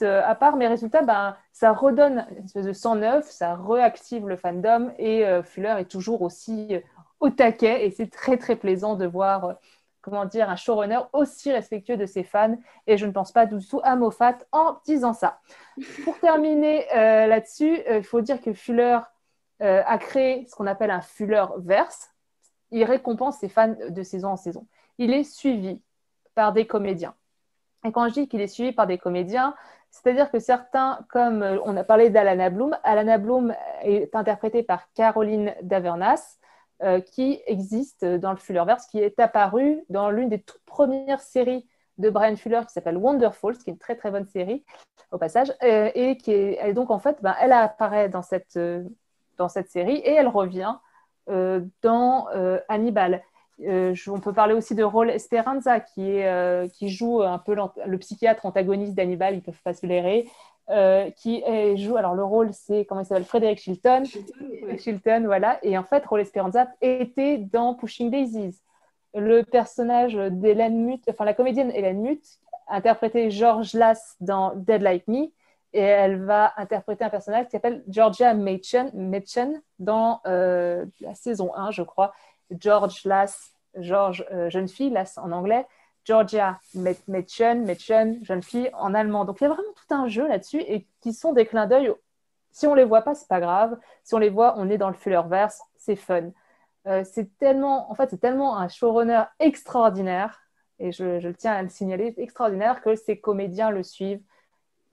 à part. Mais résultat, ça redonne une espèce de sang neuf, ça réactive le fandom, et Fuller est toujours aussi au taquet, et c'est très très plaisant de voir un showrunner aussi respectueux de ses fans, et je ne pense pas du tout à Moffat en disant ça. Pour terminer là-dessus, il faut dire que Fuller a créé ce qu'on appelle un Fullerverse. Il récompense ses fans de saison en saison. Il est suivi par des comédiens. Et quand je dis qu'il est suivi par des comédiens, c'est-à-dire que certains, comme on a parlé d'Alana Bloom est interprétée par Caroline Davernas, qui existe dans le Fullerverse, qui est apparue dans l'une des toutes premières séries de Brian Fuller qui s'appelle Wonderfalls, qui est une très très bonne série au passage, et donc en fait, elle apparaît dans cette série et elle revient dans Hannibal. On peut parler aussi de Raúl Esperanza qui joue un peu le psychiatre antagoniste d'Hannibal, ils ne peuvent pas se blairer, alors le rôle c'est, comment il s'appelle, Frederick Chilton, Chilton, voilà, et en fait Raúl Esperanza était dans Pushing Daisies. Le personnage d'Hélène Muth, la comédienne Hélène Muth interprétait George Lass dans Dead Like Me, et elle va interpréter un personnage qui s'appelle Georgia Machen dans la saison 1, je crois. George jeune fille, Lass en anglais. Georgia Machen, jeune fille en allemand. Donc il y a vraiment tout un jeu là-dessus et qui sont des clins d'œil. Si on les voit pas, c'est pas grave. Si on les voit, on est dans le Fullerverse, c'est fun. C'est tellement un showrunner extraordinaire, et je tiens à le signaler, extraordinaire, que ses comédiens le suivent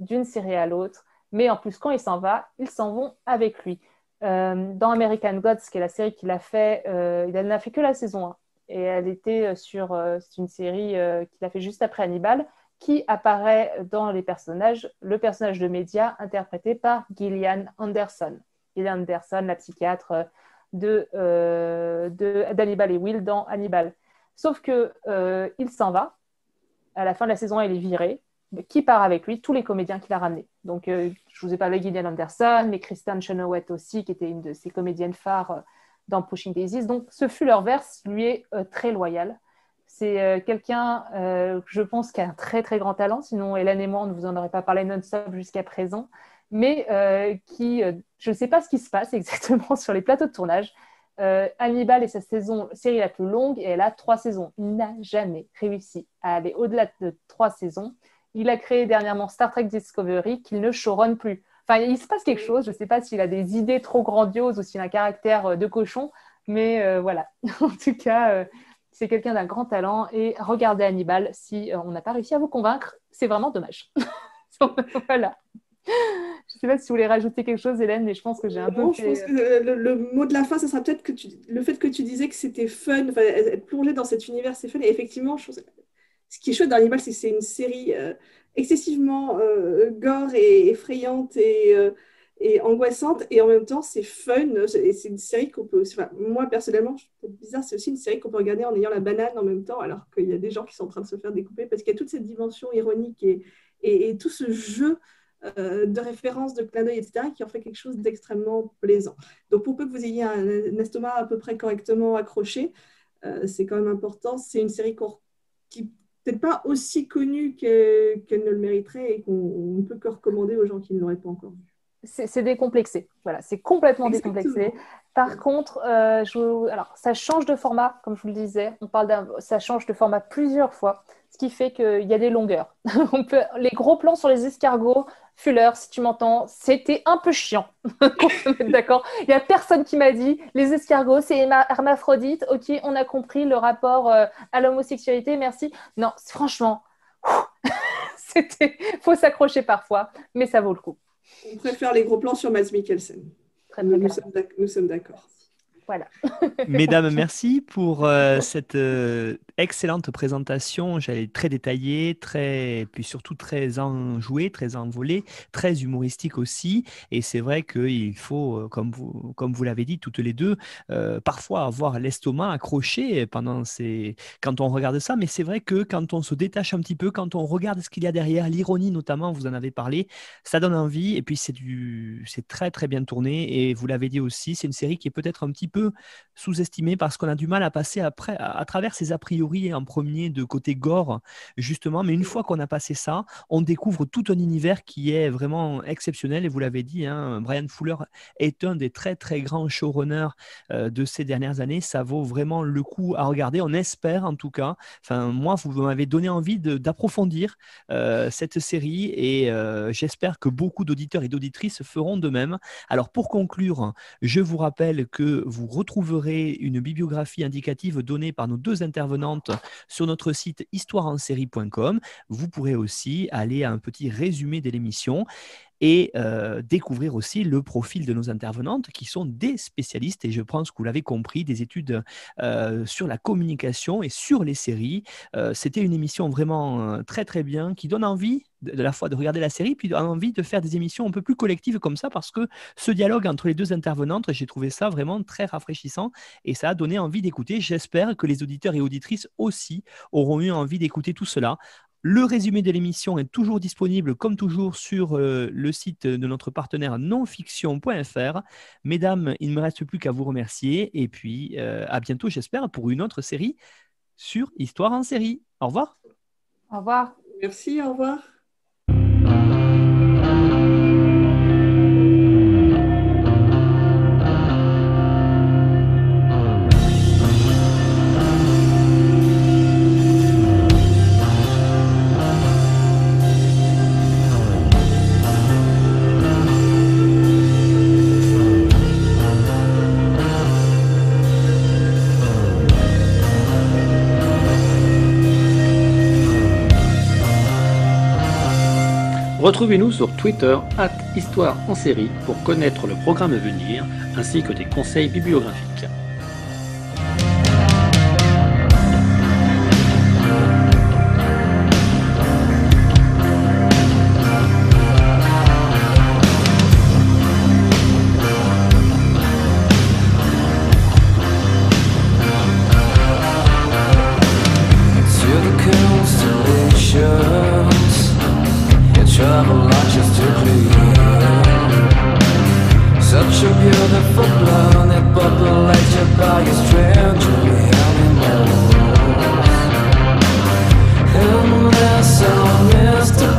d'une série à l'autre. Mais en plus, quand il s'en va, ils s'en vont avec lui. Dans American Gods, qui est la série qu'il a fait, il n'a fait que la saison 1. Et elle était c'est une série qu'il a fait juste après Hannibal, qui apparaît dans le personnage de Média, interprété par Gillian Anderson. Gillian Anderson, la psychiatre d'Hannibal et Will dans Hannibal. Sauf que il s'en va. À la fin de la saison, il est viré. Qui part avec lui? Tous les comédiens qu'il a ramenés. Donc, je vous ai parlé de Gillian Anderson, mais Kristen Chenoweth aussi, qui était une de ses comédiennes phares dans Pushing Daisies. Donc, ce Fullerverse lui est très loyal. C'est quelqu'un, je pense, qui a un très, très grand talent. Sinon, Hélène et moi, on ne vous en aurait pas parlé non-stop jusqu'à présent. Mais je ne sais pas ce qui se passe exactement sur les plateaux de tournage. Hannibal est sa série la plus longue et elle a 3 saisons. Il n'a jamais réussi à aller au-delà de 3 saisons. Il a créé dernièrement Star Trek Discovery qu'il ne showrun plus. Enfin, il se passe quelque chose. Je ne sais pas s'il a des idées trop grandioses ou s'il a un caractère de cochon. Mais voilà. En tout cas, c'est quelqu'un d'un grand talent. Et regardez Hannibal. Si on n'a pas réussi à vous convaincre, c'est vraiment dommage. Voilà. Je ne sais pas si vous voulez rajouter quelque chose, Hélène, mais je pense que j'ai un peu... Je pense que le mot de la fin, ça sera peut-être le fait que tu disais que c'était fun, être plongé dans cet univers, c'est fun. Et effectivement, ce qui est chouette dans Hannibal, c'est que c'est une série excessivement gore et effrayante et angoissante. Et en même temps, c'est fun. Et c'est une série qu'on peut... moi, personnellement, je trouve bizarre, c'est aussi une série qu'on peut regarder en ayant la banane en même temps, alors qu'il y a des gens qui sont en train de se faire découper, parce qu'il y a toute cette dimension ironique et tout ce jeu de références, de clin d'œil, etc., qui en fait quelque chose d'extrêmement plaisant. Donc, pour peu que vous ayez un estomac à peu près correctement accroché, c'est quand même important. C'est une série qui n'est peut-être pas aussi connue qu'elle ne le mériterait et qu'on ne peut que recommander aux gens qui ne l'auraient pas encore vue. C'est décomplexé. Voilà, c'est complètement Exactement. Décomplexé. Par contre, alors, ça change de format, comme je vous le disais. Ça change de format plusieurs fois, ce qui fait qu'il y a des longueurs. Les gros plans sur les escargots, Fuller, si tu m'entends, c'était un peu chiant. Qu'on se mette d'accord. Il n'y a personne qui m'a dit les escargots, c'est hermaphrodite. Ok, on a compris le rapport à l'homosexualité, merci. Non, franchement, faut s'accrocher parfois, mais ça vaut le coup. On préfère les gros plans sur Mads Mikkelsen. Très, très bien. Nous sommes d'accord. Voilà. Mesdames, merci pour cette excellente présentation. J'allais très détaillée, puis surtout très enjouée, très envolée, très humoristique aussi. Et c'est vrai qu'il faut, comme vous l'avez dit toutes les deux, parfois avoir l'estomac accroché quand on regarde ça. Mais c'est vrai que quand on se détache un petit peu, quand on regarde ce qu'il y a derrière, l'ironie notamment, vous en avez parlé, ça donne envie. Et puis c'est très très bien tourné. Et vous l'avez dit aussi, c'est une série qui est peut-être un petit peu sous-estimé parce qu'on a du mal à passer à travers ces a priori en premier de côté gore justement, mais une fois qu'on a passé ça, on découvre tout un univers qui est vraiment exceptionnel et vous l'avez dit, Bryan Fuller est un des très très grands showrunners de ces dernières années. Ça vaut vraiment le coup à regarder, on espère en tout cas, moi vous m'avez donné envie d'approfondir cette série et j'espère que beaucoup d'auditeurs et d'auditrices feront de même. Alors pour conclure, je vous rappelle que vous retrouverez une bibliographie indicative donnée par nos 2 intervenantes sur notre site histoireensérie.com. Vous pourrez aussi aller à un petit résumé de l'émission et découvrir aussi le profil de nos intervenantes qui sont des spécialistes et je pense que vous l'avez compris, des études sur la communication et sur les séries. C'était une émission vraiment très très bien qui donne envie de la fois de regarder la série puis donne envie de faire des émissions un peu plus collectives comme ça parce que ce dialogue entre les 2 intervenantes, j'ai trouvé ça vraiment très rafraîchissant et ça a donné envie d'écouter. J'espère que les auditeurs et auditrices aussi auront eu envie d'écouter tout cela. Le résumé de l'émission est toujours disponible, comme toujours, sur le site de notre partenaire nonfiction.fr. Mesdames, il ne me reste plus qu'à vous remercier. Et puis, à bientôt, j'espère, pour une autre série sur Histoire en série. Au revoir. Au revoir. Merci, au revoir. Retrouvez-nous sur Twitter @Histoire en série pour connaître le programme à venir ainsi que des conseils bibliographiques. Travel not just to clean. Such a beautiful planet populated by a stranger animals. And there's so mystical.